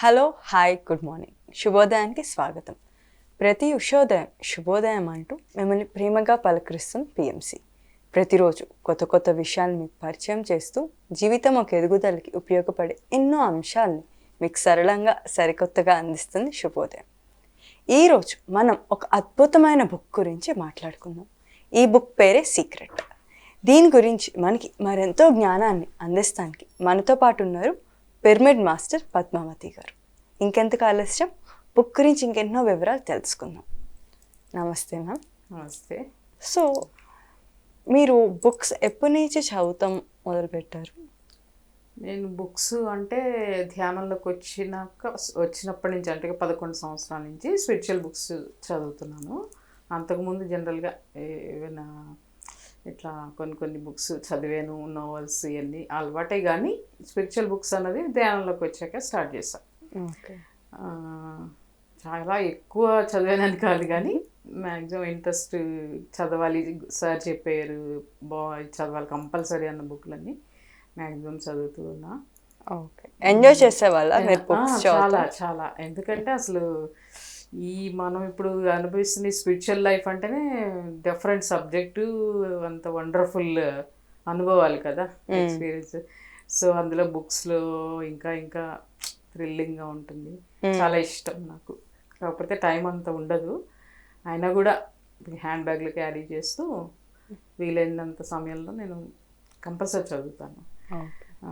Hello, hi, good morning. శుభోదయానికి స్వాగతం. ప్రతి ఉషోదయం శుభోదయం అంటూ మిమ్మల్ని ప్రేమగా పలకరిస్తుంది పిఎంసి. ప్రతిరోజు కొత్త కొత్త విషయాలు మీకు పరిచయం చేస్తూ జీవితం ఒక ఎదుగుదలకి ఉపయోగపడే ఎన్నో అంశాలని మీకు సరళంగా సరికొత్తగా అందిస్తుంది శుభోదయం. ఈరోజు మనం ఒక అద్భుతమైన బుక్ గురించి మాట్లాడుకుందాం. ఈ బుక్ పేరే సీక్రెట్. దీని గురించి మనకి మరెంతో జ్ఞానాన్ని అందిస్తానికి మనతో పాటు ఉన్నారు పిరమిడ్ మాస్టర్ పద్మావతి గారు. ఇంకెంతకు ఆలస్యం, బుక్ గురించి ఇంకెన్నో వివరాలు తెలుసుకుందాం. నమస్తే మ్యామ్. నమస్తే. సో మీరు బుక్స్ ఎప్పటి నుంచి చదువుతాం మొదలుపెట్టారు? నేను బుక్స్ అంటే ధ్యానంలోకి వచ్చినప్పటి నుంచి అంటే 11 సంవత్సరాల నుంచి స్పిరిచువల్ బుక్స్ చదువుతున్నాను. అంతకుముందు జనరల్గా ఏమైనా ఇట్లా కొన్ని బుక్స్ చదివాను, నోవెల్స్ ఇవన్నీ అలవాటే. కానీ స్పిరిచువల్ బుక్స్ అన్నది ధ్యానంలోకి వచ్చాక స్టార్ట్ చేశాను. ఓకే. చాలా ఎక్కువ చదివానని కాదు, కానీ మ్యాక్సిమం ఇంట్రెస్ట్ చదవాలి, సార్ చెప్పారు చదవాలి కంపల్సరీ అన్న బుక్లన్నీ మ్యాక్సిమం చదువుతూ ఉన్నా. ఓకే. ఎంజాయ్ చేసేవాళ్ళ మీరు బుక్స్? చాలా చాలా. ఎందుకంటే అసలు మనం ఇప్పుడు అనుభవిస్తున్న స్పిరిచువల్ లైఫ్ అంటేనే డిఫరెంట్ సబ్జెక్టు, అంత వండర్ఫుల్ అనుభవాలు కదా, ఎక్స్పీరియన్స్. సో అందులో బుక్స్లో ఇంకా ఇంకా థ్రిల్లింగ్గా ఉంటుంది. చాలా ఇష్టం నాకు. కాకపోతే టైం అంత ఉండదు, అయినా కూడా హ్యాండ్ బ్యాగ్లో క్యారీ చేస్తూ వీలైనంత సమయంలో నేను కంపల్సరీ చదువుతాను.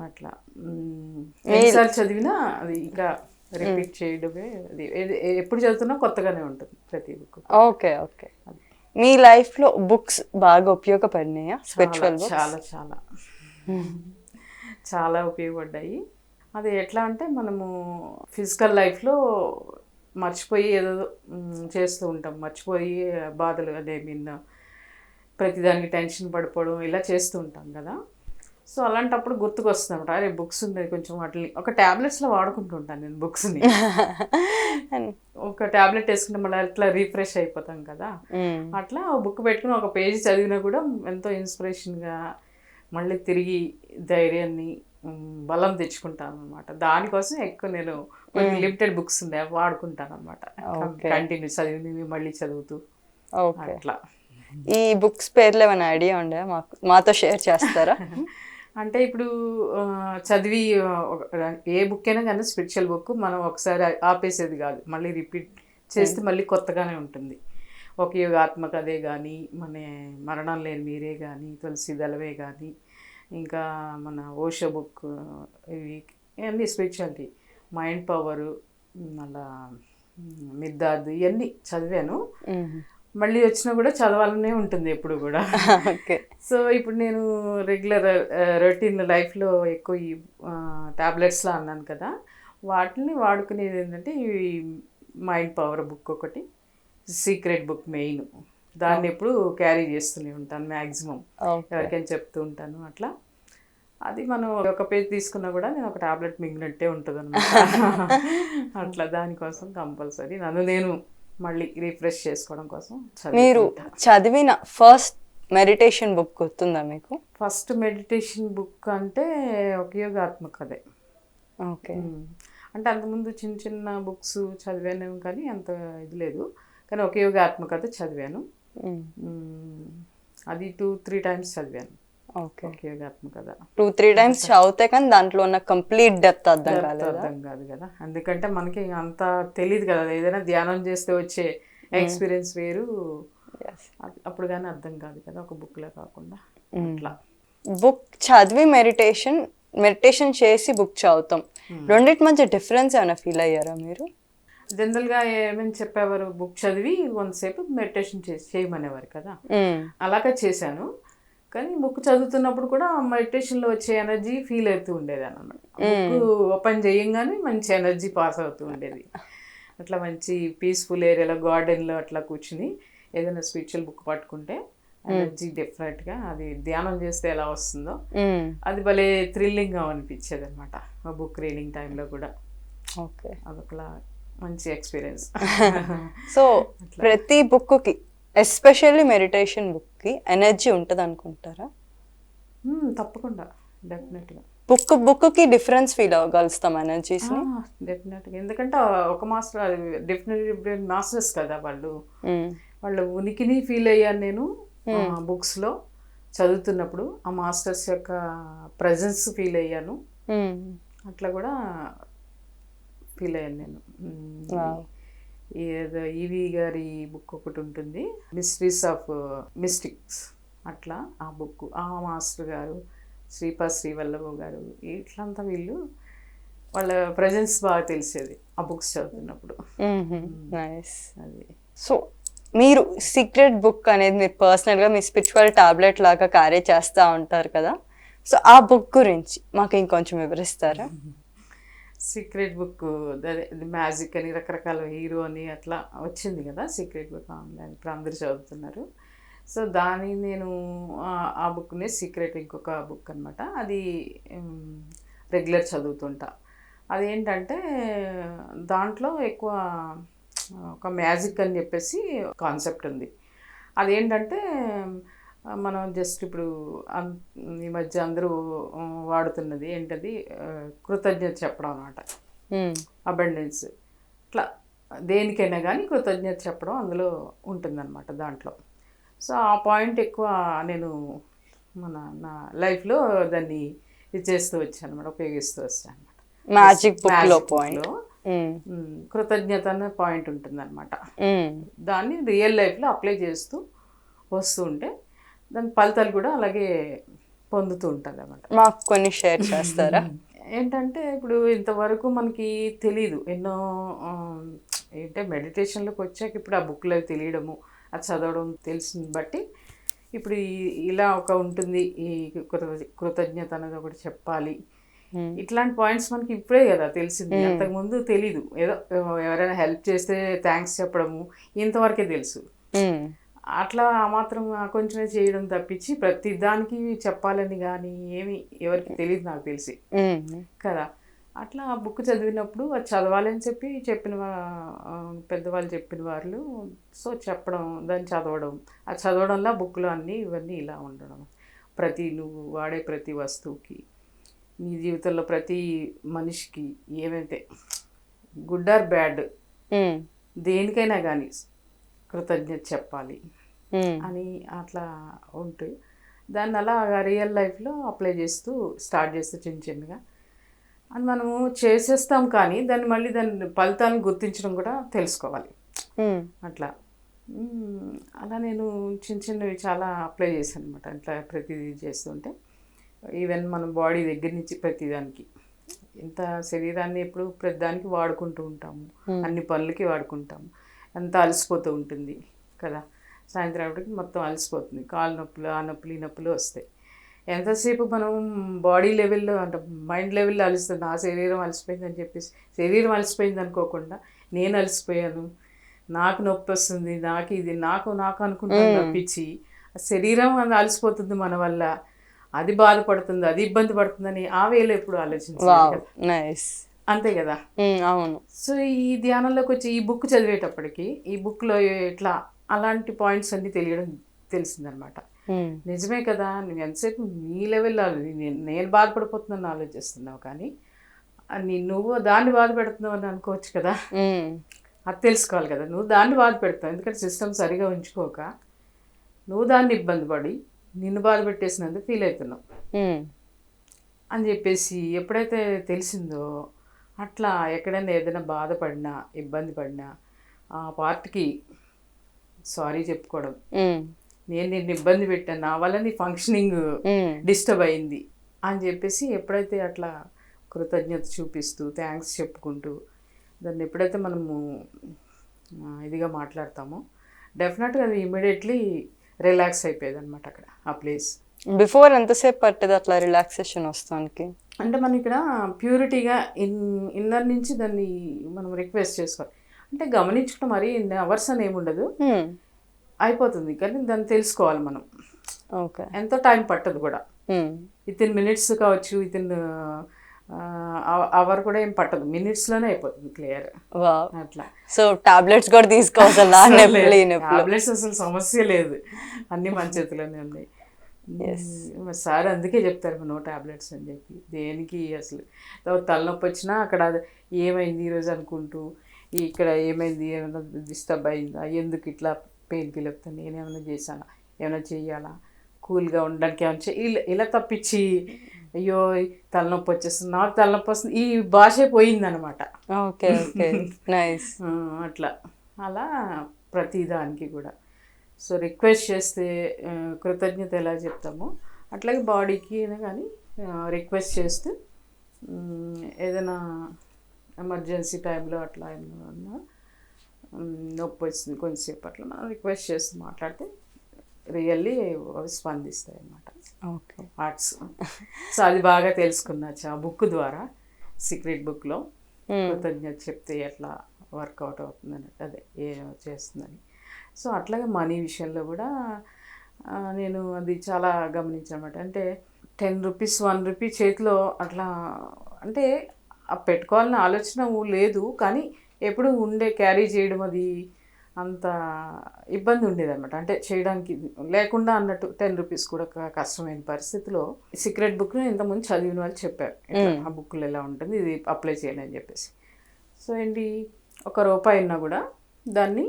అట్లా ఎన్నిసార్లు చదివినా అది ఇంకా రిపీట్ చేయడమే. అది ఎప్పుడు చదువుతున్నా కొత్తగానే ఉంటుంది ప్రతి బుక్. Okay okay. మీ లైఫ్లో బుక్స్ బాగా ఉపయోగపడినాయా? స్పిరిచువల్ బుక్స్ చాలా చాలా చాలా ఉపయోగపడ్డాయి. అది ఎట్లా అంటే మనము ఫిజికల్ లైఫ్లో మర్చిపోయి ఏదో చేస్తూ ఉంటాం, మర్చిపోయి బాధలు అదే ప్రతిదానికి టెన్షన్ పడిపోవడం ఇలా చేస్తూ ఉంటాం కదా. సో అలాంటప్పుడు గుర్తుకొస్తుంది అరే బుక్స్ ఉన్నాయి, కొంచెం వాటిని ఒక ట్యాబ్లెట్స్లో వాడుకుంటూ ఉంటాను నేను బుక్స్ని. ఒక ట్యాబ్లెట్ వేసుకుంటే మళ్ళీ అట్లా రీఫ్రెష్ అయిపోతాం కదా. అట్లా బుక్ పెట్టుకుని ఒక పేజీ చదివినా కూడా ఎంతో ఇన్స్పిరేషన్గా మళ్ళీ తిరిగి ధైర్యాన్ని బలం తెచ్చుకుంటాను అనమాట. దానికోసం ఎక్కువ నేను కొన్ని లిమిటెడ్ బుక్స్ ఉన్నాయి వాడుకుంటాను అనమాట. కంటిన్యూ చదివి మళ్ళీ చదువుతూ అట్లా. ఈ బుక్స్ పేర్లు ఏమైనా ఐడియా ఉండే మాతో షేర్ చేస్తారా? అంటే ఇప్పుడు చదివి ఏ బుక్ అయినా కానీ స్పిరిచువల్ బుక్ మనం ఒకసారి ఆపేసేది కాదు, మళ్ళీ రిపీట్ చేస్తే మళ్ళీ కొత్తగానే ఉంటుంది. ఒక యోగాత్మకదే కానీ, మన మరణం లేని మీరే కానీ, తులసి దళవే కానీ, ఇంకా మన ఓషో బుక్, ఇవన్నీ స్పిరిచువాలిటీ, మైండ్ పవరు, మళ్ళా మిద్దాద్ ఇవన్నీ చదివాను. మళ్ళీ వచ్చినా కూడా చదవాలనే ఉంటుంది ఎప్పుడు కూడా. సో ఇప్పుడు నేను రెగ్యులర్ రొటీన్ లైఫ్లో ఎక్కువ ఈ ట్యాబ్లెట్స్లో అన్నాను కదా, వాటిని వాడుకునేది ఏంటంటే ఈ మైండ్ పవర్ బుక్ ఒకటి, సీక్రెట్ బుక్ మెయిన్, దాన్ని ఎప్పుడు క్యారీ చేస్తూనే ఉంటాను మ్యాక్సిమం, ఎవరికైనా చెప్తూ ఉంటాను అట్లా. అది మనం ఒక పేజ్ తీసుకున్నా కూడా నేను ఒక ట్యాబ్లెట్ మిగిలినట్టే ఉంటుంది అన్నమాట. అట్లా దానికోసం కంపల్సరీ నేను మళ్ళీ రిఫ్రెష్ చేసుకోవడం కోసం. మీరు చదివిన ఫస్ట్ మెడిటేషన్ బుక్ గుర్తుందా మీకు? ఫస్ట్ మెడిటేషన్ బుక్ అంటే ఒక యోగాత్మకదే. ఓకే. అంటే అంతకుముందు చిన్న చిన్న బుక్స్ చదివాను కానీ అంత ఇది లేదు, కానీ ఒక యోగాత్మకత చదివాను. అది 2-3 టైమ్స్ చదివాను. ఓకే. యోగాత్మకత 2-3 టైమ్స్ చదివితే కానీ దాంట్లో ఉన్న కంప్లీట్ డెప్త్ అర్థం కాదు కదా. ఎందుకంటే మనకి అంత తెలియదు కదా, ఏదైనా ధ్యానం చేస్తే వచ్చే ఎక్స్పీరియన్స్ వేరు, అప్పుడు కానీ అర్థం కాదు కదా ఒక బుక్లో కాకుండా. అట్లా బుక్ చదివి మెడిటేషన్ చేసి బుక్ చదువుతాం, రెండింటి మధ్య డిఫరెన్స్ ఏమైనా ఫీల్ అయ్యారా మీరు? జనరల్గా ఏమేమి చెప్పేవారు, బుక్ చదివి కొంతసేపు మెడిటేషన్ చేయమనేవారు కదా, అలాగే చేశాను. కానీ బుక్ చదువుతున్నప్పుడు కూడా మెడిటేషన్లో వచ్చే ఎనర్జీ ఫీల్ అవుతూ ఉండేది అన్నమాట. బుక్ ఓపెన్ చేయంగానే మంచి ఎనర్జీ పాస్ అవుతూ ఉండేది. అట్లా మంచి పీస్ఫుల్ ఏరియాలో గార్డెన్లో అట్లా కూర్చుని ఏదైనా స్పిరిచువల్ బుక్ పట్టుకుంటే ఎనర్జీ డెఫినెట్గా అది ధ్యానం చేస్తే ఎలా వస్తుందో అది భలే థ్రిల్లింగ్గా అనిపించేది అనమాట ఆ బుక్ రీడింగ్ టైంలో కూడా. ఓకే. అదొకలా మంచి ఎక్స్పీరియన్స్. సో ప్రతి బుక్కి, ఎస్పెషల్లీ మెడిటేషన్ బుక్కి ఎనర్జీ ఉంటుంది అనుకుంటారా? తప్పకుండా, డెఫినెట్గా. బుక్కి డిఫరెన్స్ ఫీల్ అవ్వగలుస్తాం ఎనర్జీస్ని. డెఫినెట్గా, ఎందుకంటే ఒక మాస్టర్ అది డెఫినెట్లీ మాస్టర్స్ కదా వాళ్ళు. వాళ్ళ ఉనికిని ఫీల్ అయ్యాను నేను బుక్స్లో చదువుతున్నప్పుడు. ఆ మాస్టర్స్ యొక్క ప్రజెన్స్ ఫీల్ అయ్యాను. అట్లా కూడా ఫీల్ అయ్యాను నేను. ఏదో ఈవి గారి బుక్ ఒకటి ఉంటుంది, మిస్టరీస్ ఆఫ్ మిస్టిక్స్. అట్లా ఆ బుక్, ఆ మాస్టర్ గారు శ్రీవల్లభ గారు, ఇట్లంతా వీళ్ళు వాళ్ళ ప్రజెన్స్ బాగా తెలిసేది ఆ బుక్స్ చదువుతున్నప్పుడు. అది సో మీరు సీక్రెట్ బుక్ అనేది మీరు పర్సనల్గా మీ స్పిరిచువల్ టాబ్లెట్ లాగా క్యారీ చేస్తూ ఉంటారు కదా, సో ఆ బుక్ గురించి మాకు ఇంకొంచెం వివరిస్తారా? సీక్రెట్ బుక్ అదే మ్యాజిక్ అని రకరకాల హీరో అని అట్లా వచ్చింది కదా సీక్రెట్ బుక్ ఆన్లైన్, ఇప్పుడు అందరు చదువుతున్నారు. సో దాని నేను ఆ బుక్నే సీక్రెట్ ఇంకొక బుక్ అనమాట, అది రెగ్యులర్ చదువుతుంటా. అదేంటంటే దాంట్లో ఎక్కువ ఒక మ్యాజిక్ అని చెప్పేసి కాన్సెప్ట్ ఉంది. అదేంటంటే మనం జస్ట్ ఇప్పుడు ఈ మధ్య అందరూ వాడుతున్నది ఏంటది, కృతజ్ఞత చెప్పడం అన్నమాట. అబండెన్స్ ఇట్లా దేనికైనా కానీ కృతజ్ఞత చెప్పడం అందులో ఉంటుందన్నమాట దాంట్లో. సో ఆ పాయింట్ ఎక్కువ నేను నా లైఫ్లో దాన్ని ఇది చేస్తూ వచ్చాను అనమాట, ఉపయోగిస్తూ వచ్చాను అనమాట. మ్యాజిక్ బుక్లో పాయింట్ కృతజ్ఞత అనే పాయింట్ ఉంటుంది అనమాట. దాన్ని రియల్ లైఫ్లో అప్లై చేస్తూ వస్తూ ఉంటే దాని ఫలితాలు కూడా అలాగే పొందుతూ ఉంటుంది అన్నమాట. మాకు కొన్ని షేర్ చేస్తారా? ఏంటంటే ఇప్పుడు ఇంతవరకు మనకి తెలీదు ఎన్నో, ఏంటంటే మెడిటేషన్లోకి వచ్చాక ఇప్పుడు ఆ బుక్లు అవి తెలియడము, అది చదవడం తెలిసింది బట్టి ఇప్పుడు ఇలా ఒక ఉంటుంది, ఈ కృతజ్ఞత అనేది ఒకటి చెప్పాలి, ఇట్లాంటి పాయింట్స్ మనకి ఇప్పుడే కదా తెలిసింది. అంతకుముందు తెలీదు, ఏదో ఎవరైనా హెల్ప్ చేస్తే థ్యాంక్స్ చెప్పడము ఇంతవరకే తెలుసు. అట్లా ఆ మాత్రం కొంచెమే చేయడం తప్పించి ప్రతి దానికి చెప్పాలని కానీ ఏమి ఎవరికి తెలియదు నాకు తెలిసి కదా. అట్లా ఆ బుక్ చదివినప్పుడు అది చదవాలని చెప్పి చెప్పిన పెద్దవాళ్ళు చెప్పిన వాళ్ళు, సో చెప్పడం, దాన్ని చదవడం, ఆ చదవడంలో బుక్లో అన్నీ ఇవన్నీ ఇలా ఉండడం. నువ్వు వాడే ప్రతి వస్తువుకి, నీ జీవితంలో ప్రతి మనిషికి ఏమైతే గుడ్ ఆర్ బ్యాడ్ దేనికైనా కానీ కృతజ్ఞత చెప్పాలి అని అట్లా ఉంటే దాన్ని అలా రియల్ లైఫ్లో అప్లై చేస్తూ స్టార్ట్ చేస్తూ చిన్న చిన్నగా అని మనము చేసేస్తాం. కానీ దాని ఫలితాలను గుర్తించడం కూడా తెలుసుకోవాలి. అట్లా అలా నేను చిన్న చిన్నవి చాలా అప్లై చేశాను అనమాట. అట్లా ప్రతిదీ చేస్తుంటే ఈవెన్ మన బాడీ దగ్గర నుంచి ప్రతిదానికి, ఎంత శరీరాన్ని ఎప్పుడు ప్రతి దానికి వాడుకుంటూ ఉంటాము, అన్ని పనులకి వాడుకుంటాము. ఎంత అలసిపోతూ ఉంటుంది కదా, సాయంత్రం అప్పటికి మొత్తం అలసిపోతుంది, కాలు నొప్పులు ఆ నొప్పులు ఈ నొప్పులు వస్తాయి. ఎంతసేపు మనం బాడీ లెవెల్లో అంటే మైండ్ లెవెల్లో అలసిస్తుంది, నా శరీరం అలసిపోయిందని చెప్పేసి శరీరం అలసిపోయింది అనుకోకుండా నేను అలసిపోయాను, నాకు నొప్పి వస్తుంది, నాకు అనుకుంటాను తప్పించి శరీరం అది అలసిపోతుంది మన వల్ల, అది బాధపడుతుంది, అది ఇబ్బంది పడుతుందని ఆ వేలో ఎప్పుడు ఆలోచించాలి. అంతే కదా. అవును. సో ఈ ధ్యానంలోకి వచ్చి ఈ బుక్ చదివేటప్పటికి ఈ బుక్లో ఇట్లా అలాంటి పాయింట్స్ అన్నీ తెలిసిందనమాట. నిజమే కదా, నువ్వు ఎంతసేపు నీ లెవెల్లో నేను బాధపడిపోతున్నాను ఆలోచిస్తున్నావు, కానీ నువ్వు దాన్ని బాధ పెడుతున్నావు అని అనుకోవచ్చు కదా. అది తెలుసుకోవాలి కదా, నువ్వు దాన్ని బాధ పెడతావు, ఎందుకంటే సిస్టమ్ సరిగా ఉంచుకోక నువ్వు దాన్ని ఇబ్బంది పడి నిన్ను బాధ పెట్టేసినందుకు ఫీల్ అవుతున్నావు అని చెప్పేసి ఎప్పుడైతే తెలిసిందో, అట్లా ఎక్కడైనా ఏదైనా బాధపడినా ఇబ్బంది పడినా ఆ పార్ట్కి సారీ చెప్పుకోవడం, నేను నిన్ను ఇబ్బంది పెట్టాను, నా వల్ల నీ ఫంక్షనింగ్ డిస్టర్బ్ అయింది అని చెప్పేసి ఎప్పుడైతే అట్లా కృతజ్ఞత చూపిస్తూ థ్యాంక్స్ చెప్పుకుంటూ దాన్ని ఎప్పుడైతే మనము ఇదిగా మాట్లాడతామో డెఫినెట్గా అది ఇమీడియట్లీ రిలాక్స్ అయిపోయేది అనమాట అక్కడ ఆ ప్లేస్. బిఫోర్ ఎంతసేపు పట్టేది అట్లా రిలాక్సేషన్ వస్తానికి? అంటే మనం ఇక్కడ ప్యూరిటీగా ఇన్నర్ నుంచి దాన్ని మనం రిక్వెస్ట్ చేసుకోవాలి. అంటే గమనించుకుంటే మరి అవర్స్ అని ఏముండదు, అయిపోతుంది, కానీ దాన్ని తెలుసుకోవాలి మనం. ఓకే, ఎంతో టైం పట్టదు కూడా, వితిన్ మినిట్స్ కావచ్చు, వితిన్ అవర్ కూడా ఏం పట్టదు, మినిట్స్లోనే అయిపోతుంది క్లియర్. అట్లా. సో టాబ్లెట్స్ కూడా తీసుకోవాలి, టాబ్లెట్స్ అసలు సమస్య లేదు, అన్నీ మన చేతిలోనే ఉన్నాయి. ఎస్. మరి సార్ అందుకే చెప్తారు నో టాబ్లెట్స్ అని చెప్పి. దేనికి అసలు తలనొప్పి వచ్చినా అక్కడ ఏమైంది ఈరోజు అనుకుంటూ, ఇక్కడ ఏమైంది, ఏమైనా డిస్టర్బ్ అయిందా, ఎందుకు ఇట్లా పెయిన్ ఫీల్ అవుతుంది, నేనేమైనా చేశానా, ఏమైనా చెయ్యాలా, కూల్గా ఉండడానికి ఏమైనా ఇలా తప్పించి అయ్యో తలనొప్పి వచ్చేస్తుంది, నాకు తలనొప్పి వస్తుంది, ఈ భాషే పోయిందనమాట. Okay okay nice. అట్లా అలా ప్రతిదానికి కూడా. సో రిక్వెస్ట్ చేస్తే కృతజ్ఞత ఎలా చెప్తామో అట్లాగే బాడీకి అయినా కానీ రిక్వెస్ట్ చేస్తే ఏదైనా ఎమర్జెన్సీ టైంలో అట్లా ఏమన్నా నొప్పి వచ్చింది కొంచెంసేపు అట్లా మనం రిక్వెస్ట్ చేస్తూ మాట్లాడితే రియల్లీ అవి స్పందిస్తాయి అన్నమాట ఓకే. ఆర్ట్స్. సో అది బాగా తెలుసుకున్నా ఆ బుక్ ద్వారా, సీక్రెట్ బుక్లో కృతజ్ఞత చెప్తే ఎట్లా వర్కౌట్ అవుతుందని, అదే ఏ చేస్తుందని. సో అట్లాగే మనీ విషయంలో కూడా నేను అది చాలా గమనించానమాట. అంటే 10 రూపీస్ 1 రూపీ చేతిలో అట్లా అంటే పెట్టుకోవాలన్న ఆలోచన లేదు, కానీ ఎప్పుడు క్యారీ చేయడం అది అంత ఇబ్బంది ఉండేదన్నమాట. అంటే చేయడానికి లేకుండా అన్నట్టు 10 రూపీస్ కూడా కష్టమైన పరిస్థితిలో సీక్రెట్ బుక్ను ఇంతకుముందు చదివిన వాళ్ళు చెప్పారు ఆ బుక్లో ఎలా ఉంటుంది, ఇది అప్లై చేయండి అని చెప్పేసి. సో ఏంటి, ₹1 అయినా కూడా దాన్ని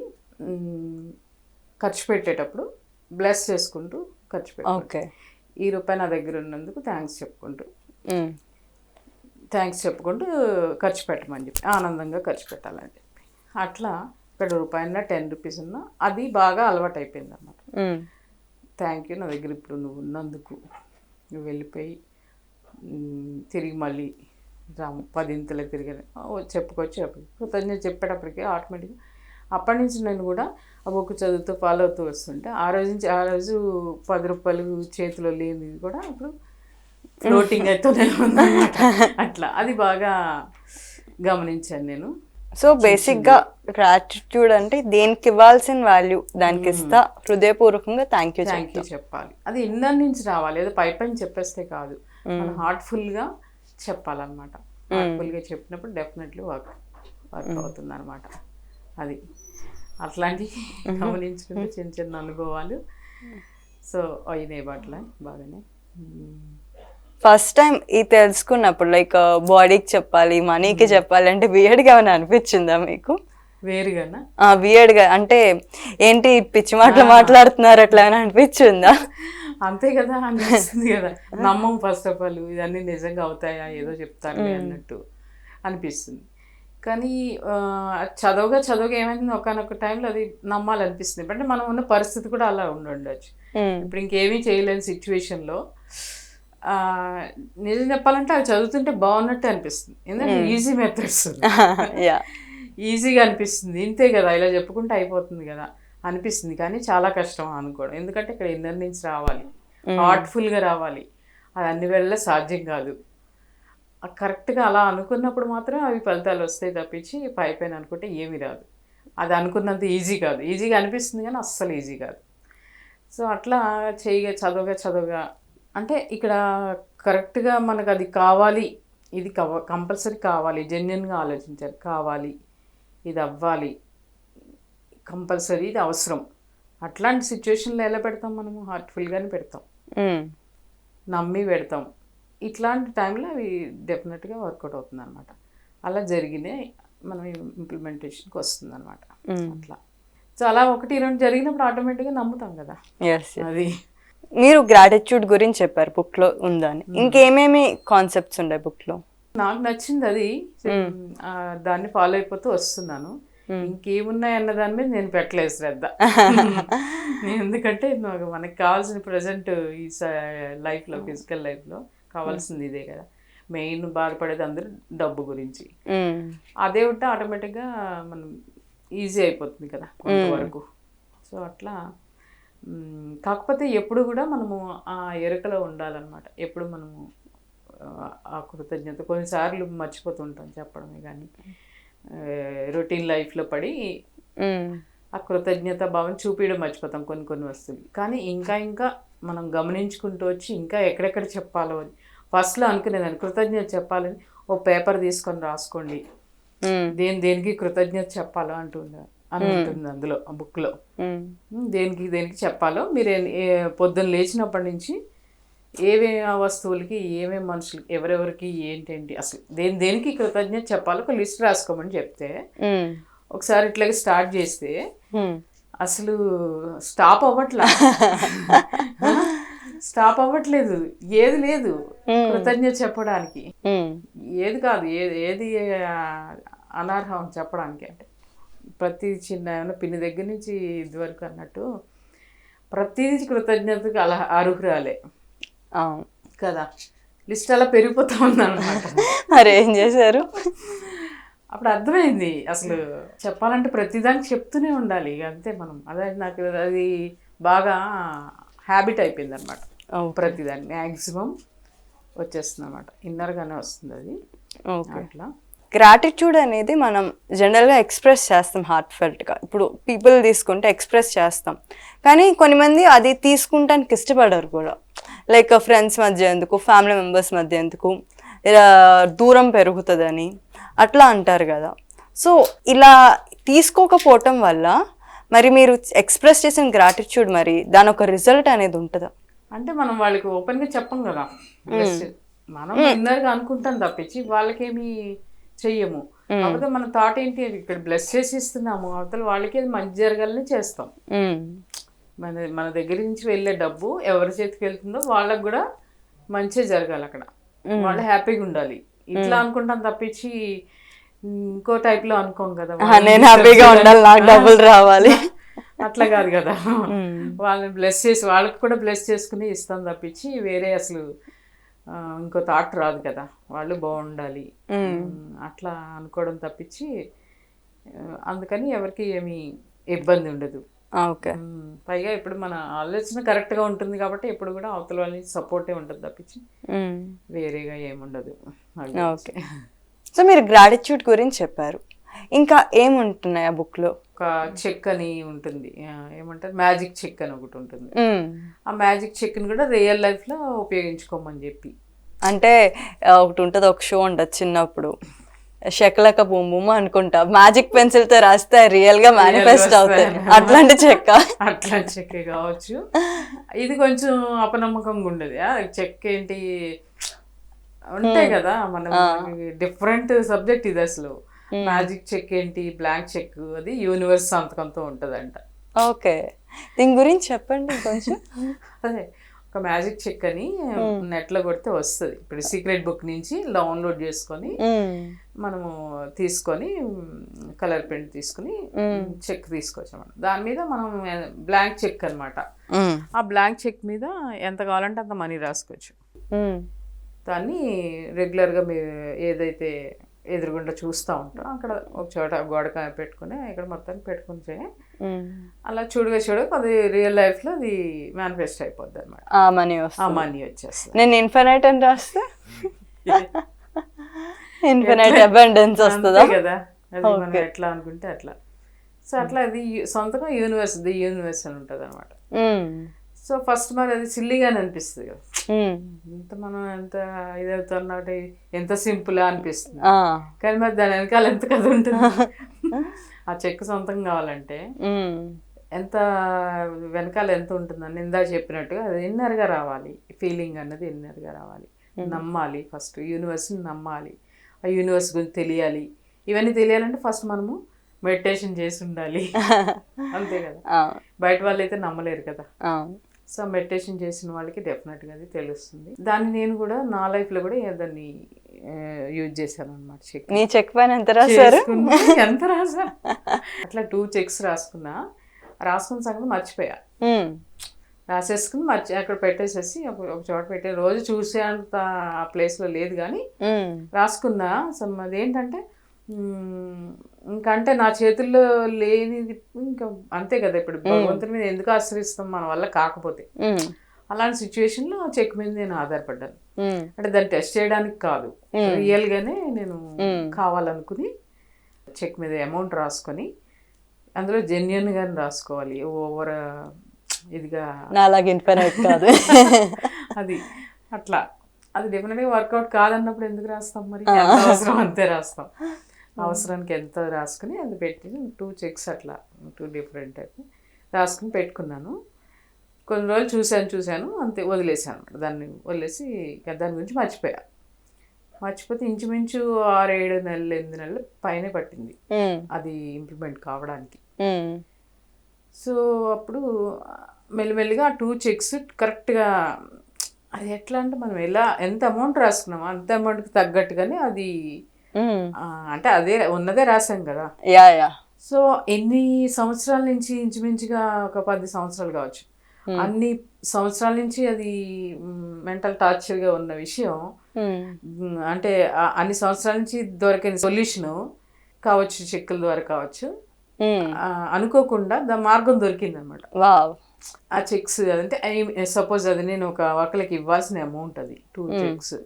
ఖర్చు పెట్టేటప్పుడు బ్లెస్ చేసుకుంటూ ఖర్చు పెట్టాలి. ఈ రూపాయి నా దగ్గర ఉన్నందుకు థ్యాంక్స్ చెప్పుకుంటూ ఖర్చు పెట్టమని చెప్పి ఆనందంగా ఖర్చు పెట్టాలని చెప్పి అట్లా ఇక్కడ ₹1 10 రూపీస్ ఉన్నా అది బాగా అలవాటు అయిపోయింది అన్నమాట. థ్యాంక్ యూ, నా దగ్గర ఇప్పుడు నువ్వు ఉన్నందుకు, నువ్వు వెళ్ళిపోయి తిరిగి మళ్ళీ రాము 10 తిరిగి చెప్పుకోవచ్చు. కృతజ్ఞత చెప్పేటప్పటికి ఆటోమేటిక్గా అప్పటి నుంచి నేను కూడా ఆ బుక్ చదువుతూ ఫాలో అవుతూ వస్తుంటే ఆ రోజు ₹10 చేతిలో లేనిది కూడా ఇప్పుడు ఫ్లోటింగ్ అవుతూనే ఉందన్నమాట. అట్లా అది బాగా గమనించాను నేను. సో బేసిక్గా గ్రాటిట్యూడ్ అంటే దేనికి ఇవ్వాల్సిన వాల్యూ దానికి ఇస్తా, హృదయపూర్వకంగా థ్యాంక్ యూ చెప్పాలి. అది ఇన్నర్ నుంచి రావాలి, ఏదో పై చెప్పేస్తే కాదు, మనం హార్ట్ఫుల్గా చెప్పాలన్నమాట. హార్ట్ఫుల్గా చెప్పినప్పుడు డెఫినెట్లీ వర్క్ అవుతుంది అనమాట. అది అట్లాంటివి గమనించుకుంటే చిన్న చిన్న అనుభవాలు సో అయినాయి అట్లా బాగానే. ఫస్ట్ టైం ఇది తెలుసుకున్నప్పుడు లైక్ బాడీకి చెప్పాలి, మనీకి చెప్పాలి అంటే వియర్డ్గా ఏమైనా అనిపించిందా మీకు? వేరుగానా? వియర్డ్గా అంటే ఏంటి పిచ్చి మాటలు మాట్లాడుతున్నారు అట్లా అని అనిపించిందా? అంతే కదా, అనిపిస్తుంది కదా. నమ్మం ఫస్ట్ ఆఫ్ ఆల్, ఇవన్నీ నిజంగా అవుతాయా, ఏదో చెప్తాను అన్నట్టు అనిపిస్తుంది. కానీ చదవగా ఏమైంది, ఒకనొక టైంలో అది నమ్మాలనిపిస్తుంది. అంటే మనం ఉన్న పరిస్థితి కూడా అలా ఉండొచ్చు. ఇప్పుడు ఇంకేమీ చేయలేని సిచ్యువేషన్లో నిజం చెప్పాలంటే అవి చదువుతుంటే బాగున్నట్టు అనిపిస్తుంది. ఎందుకంటే ఈజీ మెథడ్స్ ఈజీగా అనిపిస్తుంది, ఇంతే కదా ఇలా చెప్పుకుంటే అయిపోతుంది కదా అనిపిస్తుంది. కానీ చాలా కష్టం అనుకోవడం, ఎందుకంటే ఇక్కడ ఇన్నర్ నుంచి రావాలి, హార్ట్ఫుల్గా రావాలి. అది అన్ని వేళలా సాధ్యం కాదు. కరెక్ట్గా అలా అనుకున్నప్పుడు మాత్రం అవి ఫలితాలు వస్తాయి తప్పించి పైపైన అనుకుంటే ఏమీ రాదు. అది అనుకున్నంత ఈజీ కాదు. ఈజీగా అనిపిస్తుంది కానీ అస్సలు ఈజీ కాదు. సో అట్లా చదవగా అంటే ఇక్కడ కరెక్ట్గా మనకు అది కావాలి, ఇది కంపల్సరీ కావాలి, జెన్యున్గా ఆలోచించాలి, కావాలి, ఇది అవ్వాలి, కంపల్సరీ ఇది అవసరం. అట్లాంటి సిచ్యువేషన్లో ఎలా పెడతాం మనము? హార్ట్ఫుల్గానే పెడతాం, నమ్మి పెడతాం. ఇట్లాంటి టైంలో అవి డెఫినెట్గా వర్కౌట్ అవుతుంది అనమాట. అలా జరిగినే మనం ఇంప్లిమెంటేషన్కి వస్తుంది అనమాట. అట్లా సో అలా 1-2 జరిగినప్పుడు ఆటోమేటిక్గా నమ్ముతాం కదా. అది మీరు గ్రాటిట్యూడ్ గురించి చెప్పారు బుక్లో ఉందని, ఇంకేమేమి కాన్సెప్ట్స్ ఉన్నాయి బుక్లో? నాకు నచ్చింది అది, దాన్ని ఫాలో అయిపోతూ వస్తున్నాను. ఇంకేమున్నాయి అన్న దాని మీద నేను పెట్టలేదు శ్రద్ధ. ఎందుకంటే మనకి కావాల్సిన ప్రజెంట్ ఈ లైఫ్లో, ఫిజికల్ లైఫ్లో కావాల్సింది ఇదే కదా. మెయిన్ బాధపడేది అందరూ డబ్బు గురించి. అదే ఉంటే ఆటోమేటిక్గా మనం ఈజీ అయిపోతుంది కదా కొంతవరకు. సో అట్లా కాకపోతే ఎప్పుడు కూడా మనము ఆ ఎరుకలో ఉండాలన్నమాట. ఎప్పుడు మనము ఆ కృతజ్ఞత కొన్నిసార్లు మర్చిపోతుంటాం చెప్పడమే, కానీ రొటీన్ లైఫ్లో పడి ఆ కృతజ్ఞత భావం చూపించడం మర్చిపోతాం కొన్ని వస్తువులు. కానీ ఇంకా మనం గమనించుకుంటూ వచ్చి ఇంకా ఎక్కడెక్కడ చెప్పాలో అని ఫస్ట్లో అనుకునేదాన్ని. కృతజ్ఞత చెప్పాలని ఓ పేపర్ తీసుకొని రాసుకోండి, దేనికి కృతజ్ఞత చెప్పాలో అంటూ ఉండేది. అని ఉంటుంది అందులో ఆ బుక్లో. ఉమ్, దేనికి దేనికి చెప్పాలో మీరు పొద్దున్న లేచినప్పటి నుంచి ఏమేమి వస్తువులకి ఏమేమి మనుషులకి ఎవరెవరికి ఏంటేంటి అసలు దేనికి కృతజ్ఞత చెప్పాలో ఒక లిస్ట్ రాసుకోమని చెప్తే ఉమ్, ఒకసారి ఇట్లాగే స్టార్ట్ చేస్తే ఉమ్. అసలు స్టాప్ అవ్వట్లేదు. ఏది లేదు కృతజ్ఞత చెప్పడానికి, ఉమ్, ఏది కాదు, ఏది అనర్హం చెప్పడానికి. అంటే ప్రతి చిన్న ఏమైనా పిన్ని దగ్గర నుంచి ఇదివరకు అన్నట్టు ప్రతిదీ కృతజ్ఞతకు అలా అర్హురాలే అవును. కదా. లిస్ట్ అలా పెరిగిపోతా ఉందన్నమాట. మరి ఏం చేశారు? అప్పుడు అర్థమైంది అసలు చెప్పాలంటే ప్రతిదానికి చెప్తూనే ఉండాలి ఇక అంతే మనం. అదే నాకు అది బాగా హ్యాబిట్ అయిపోయింది అనమాట. ప్రతిదాన్ని మ్యాక్సిమం వచ్చేస్తుంది అనమాట, ఇన్నర్గానే వస్తుంది అది. ఓకే. అట్లా గ్రాటిట్యూడ్ అనేది మనం జనరల్గా ఎక్స్ప్రెస్ చేస్తాం హార్ట్ఫెల్ట్గా. ఇప్పుడు పీపుల్ తీసుకుంటే ఎక్స్ప్రెస్ చేస్తాం, కానీ కొంతమంది అది తీసుకుంటానికి ఇష్టపడరు కూడా. లైక్ ఫ్రెండ్స్ మధ్య ఎందుకు, ఫ్యామిలీ మెంబర్స్ మధ్య ఎందుకు, ఇలా దూరం పెరుగుతుందని అట్లా అంటారు కదా. సో ఇలా తీసుకోకపోవటం వల్ల మరి మీరు ఎక్స్ప్రెస్ చేసిన గ్రాటిట్యూడ్ మరి దాని ఒక రిజల్ట్ అనేది ఉంటుందా? అంటే మనం వాళ్ళకి ఓపెన్గా చెప్పం కదా, మనం ఇన్నర్గా అనుకుంటాం తప్పించి వాళ్ళకేమి చెయ్యము. కాకపోతే మన థాట్ ఏంటి, ఇక్కడ బ్లెస్ చేసి ఇస్తున్నాము, అవతల వాళ్ళకి అది మంచి జరగాలని చేస్తాం. మన దగ్గర నుంచి వెళ్ళే డబ్బు ఎవరి చేతికి వెళ్తుందో వాళ్ళకి కూడా మంచి జరగాలి, అక్కడ వాళ్ళు హ్యాపీగా ఉండాలి. ఇట్లా అనుకుంటాం తప్పించి ఇంకో టైప్ లో అనుకోం కదా, నేను హ్యాపీగా ఉండాలి, నాకు డబ్బులు రావాలి, అట్లా కాదు కదా. వాళ్ళని బ్లెస్ చేసి వాళ్ళకి కూడా బ్లెస్ చేసుకుని ఇస్తాం తప్పించి వేరే అసలు ఇంకో థాట్ రాదు కదా, వాళ్ళు బాగుండాలి అట్లా అనుకోవడం తప్పించి. అందుకని ఎవరికి ఏమి ఇబ్బంది ఉండదు. ఓకే. పైగా ఇప్పుడు మన ఆలోచన కరెక్ట్గా ఉంటుంది కాబట్టి ఎప్పుడు కూడా అవతల వాళ్ళ నుంచి సపోర్టే ఉంటుంది తప్పించి వేరేగా ఏముండదు. ఓకే. సో మీరు గ్రాటిట్యూడ్ గురించి చెప్పారు, ఇంకా ఏముంటున్నాయి ఆ బుక్లో? ఒక చెక్ అని ఉంటుంది, ఏమంటారు మ్యాజిక్ చెక్ అని ఒకటి ఉంటుంది. ఆ మ్యాజిక్ చెక్ని కూడా రియల్ లైఫ్లో ఉపయోగించుకోమని చెప్పి. అంటే ఒకటి ఉంటుంది, ఒక షో ఉంటుంది చిన్నప్పుడు, షెక్లక బూమ్ బూమ్ అనుకుంటా, మ్యాజిక్ పెన్సిల్తో రాస్తే రియల్గా మేనిఫెస్ట్ అవుతాయి. అట్లాంటి చెక్క, అట్లాంటి చెక్కే కావచ్చు. ఇది కొంచెం అపనమ్మకంగా ఉండేది. చెక్ ఏంటి ఉంటాయి కదా, మనం డిఫరెంట్ సబ్జెక్ట్ ఇది అసలు. మ్యాజిక్ చెక్ ఏంటి, బ్లాంక్ చెక్, అది యూనివర్స్ సంతకంతో ఉంటుందంట. ఓకే, దీని గురించి చెప్పండి కొంచెం. అదే ఒక మ్యాజిక్ చెక్ అని నెట్లో కొడితే వస్తుంది. ఇప్పుడు సీక్రెట్ బుక్ నుంచి డౌన్లోడ్ చేసుకొని మనము తీసుకొని కలర్ పెయింట్ తీసుకుని చెక్ తీసుకొచ్చామన్నమాట. దాని మీద మనం బ్లాంక్ చెక్ అనమాట. ఆ బ్లాంక్ చెక్ మీద ఎంత కావాలంటే అంత మనీ రాసుకోవచ్చు. దాన్ని రెగ్యులర్గా మీరు ఏదైతే ఎదురుగుండా చూస్తూ ఉంటాం అక్కడ ఒక చోట గోడక పెట్టుకుని ఇక్కడ మొత్తానికి పెట్టుకుంటే అలా చూడగా అది రియల్ లైఫ్లో అది మేనిఫెస్ట్ అయిపోద్ది అనమాట. ఆ మనీ వచ్చేస్తుంది. నేను ఇన్ఫినైట్ అని రాస్తే ఇన్ఫినైట్ అబండెన్స్ వస్తుందా కదా, అది మనం ఎట్లా అనుకుంటే అట్లా. సో అట్లా అది సొంతంగా యూనివర్స్ అని ఉంటుంది అనమాట. సో ఫస్ట్ మరి అది సిల్లీగానే అనిపిస్తుంది కదా, ఇంత మనం ఎంత ఇదవుతున్నట్టు ఎంత సింపుల్ అనిపిస్తుంది, కానీ మరి దాని వెనకాల ఎంత కథ ఉంటుంది. ఆ చెక్ సొంతం కావాలంటే ఎంత వెనకాల ఎంత ఉంటుందని ఇందాక చెప్పినట్టుగా అది ఇన్నర్గా రావాలి. ఫీలింగ్ అన్నది ఇన్నర్గా రావాలి. నమ్మాలి, ఫస్ట్ యూనివర్స్ని నమ్మాలి, ఆ యూనివర్స్ గురించి తెలియాలి. ఇవన్నీ తెలియాలంటే ఫస్ట్ మనము మెడిటేషన్ చేసి ఉండాలి, అంతే కదా. బయట వాళ్ళు అయితే నమ్మలేరు కదా. సో మెడిటేషన్ చేసిన వాళ్ళకి డెఫినెట్గా అది తెలుస్తుంది. దాన్ని నేను కూడా నా లైఫ్లో కూడా దాన్ని యూజ్ చేశాను అనమాట. చెక్, నీ చెక్ పైన ఎంత రాశారు? ఎంత రాసా, అట్లా 2 చెక్స్ రాసుకున్న సంగతి మర్చిపోయా. రాసేసుకుని అక్కడ పెట్టేసేసి ఒక చోట పెట్టే, రోజు చూసే అంత ఆ ప్లేస్లో లేదు కానీ రాసుకున్నా. అదేంటంటే ఇంకంటే నా చేతుల్లో లేనిది ఇంకా అంతే కదా. ఇప్పుడు భగవంతుని మీద ఎందుకు ఆశ్రయిస్తాం మన వల్ల కాకపోతే. అలాంటి సిచ్యువేషన్లో చెక్ మీద నేను ఆధారపడ్డాను. అంటే దాన్ని టెస్ట్ చేయడానికి కాదు, రియల్గానే నేను కావాలనుకుని చెక్ మీద అమౌంట్ రాసుకొని అందులో జెన్యున్గానే రాసుకోవాలి, ఓవర్ ఇదిగా నాలాగా ఇన్ఫినైట్ కాదు. అది అట్లా అది డెఫినెట్గా వర్కౌట్ కాదన్నప్పుడు ఎందుకు రాస్తాం, మరి ఎంత అవసరం అంతే రాస్తాం. అవసరానికి ఎంత రాసుకుని అది పెట్టి 2 చెక్స్ అట్లా 2 డిఫరెంట్ టైప్ రాసుకుని పెట్టుకున్నాను. కొన్ని రోజులు చూశాను అంతే, వదిలేసాను అనమాట. దాన్ని వదిలేసి ఇక దాని గురించి మర్చిపోతే ఇంచుమించు 6-7 నెలలు 8 నెలలు పైనే పట్టింది అది ఇంప్లిమెంట్ కావడానికి. సో అప్పుడు మెల్లిమెల్లిగా 2 చెక్స్ కరెక్ట్గా, అది ఎట్లా అంటే మనం ఎంత అమౌంట్ రాసుకున్నామో అంత అమౌంట్కి తగ్గట్టుగానే అది అంటే అదే ఉన్నదే రాసాం కదా. సో ఎన్ని సంవత్సరాల నుంచి, ఇంచుమించుగా ఒక 10 సంవత్సరాలు కావచ్చు, అన్ని సంవత్సరాల నుంచి అది మెంటల్ టార్చర్గా ఉన్న విషయం. అంటే అన్ని సంవత్సరాల నుంచి దొరికిన సొల్యూషన్ కావచ్చు, చెక్కుల ద్వారా కావచ్చు, అనుకోకుండా మార్గం దొరికింది అనమాట. ఆ చెక్స్ అంటే సపోజ్ అది నేను ఒకరికి ఇవ్వాల్సిన అమౌంట్, అది 2 చెక్స్.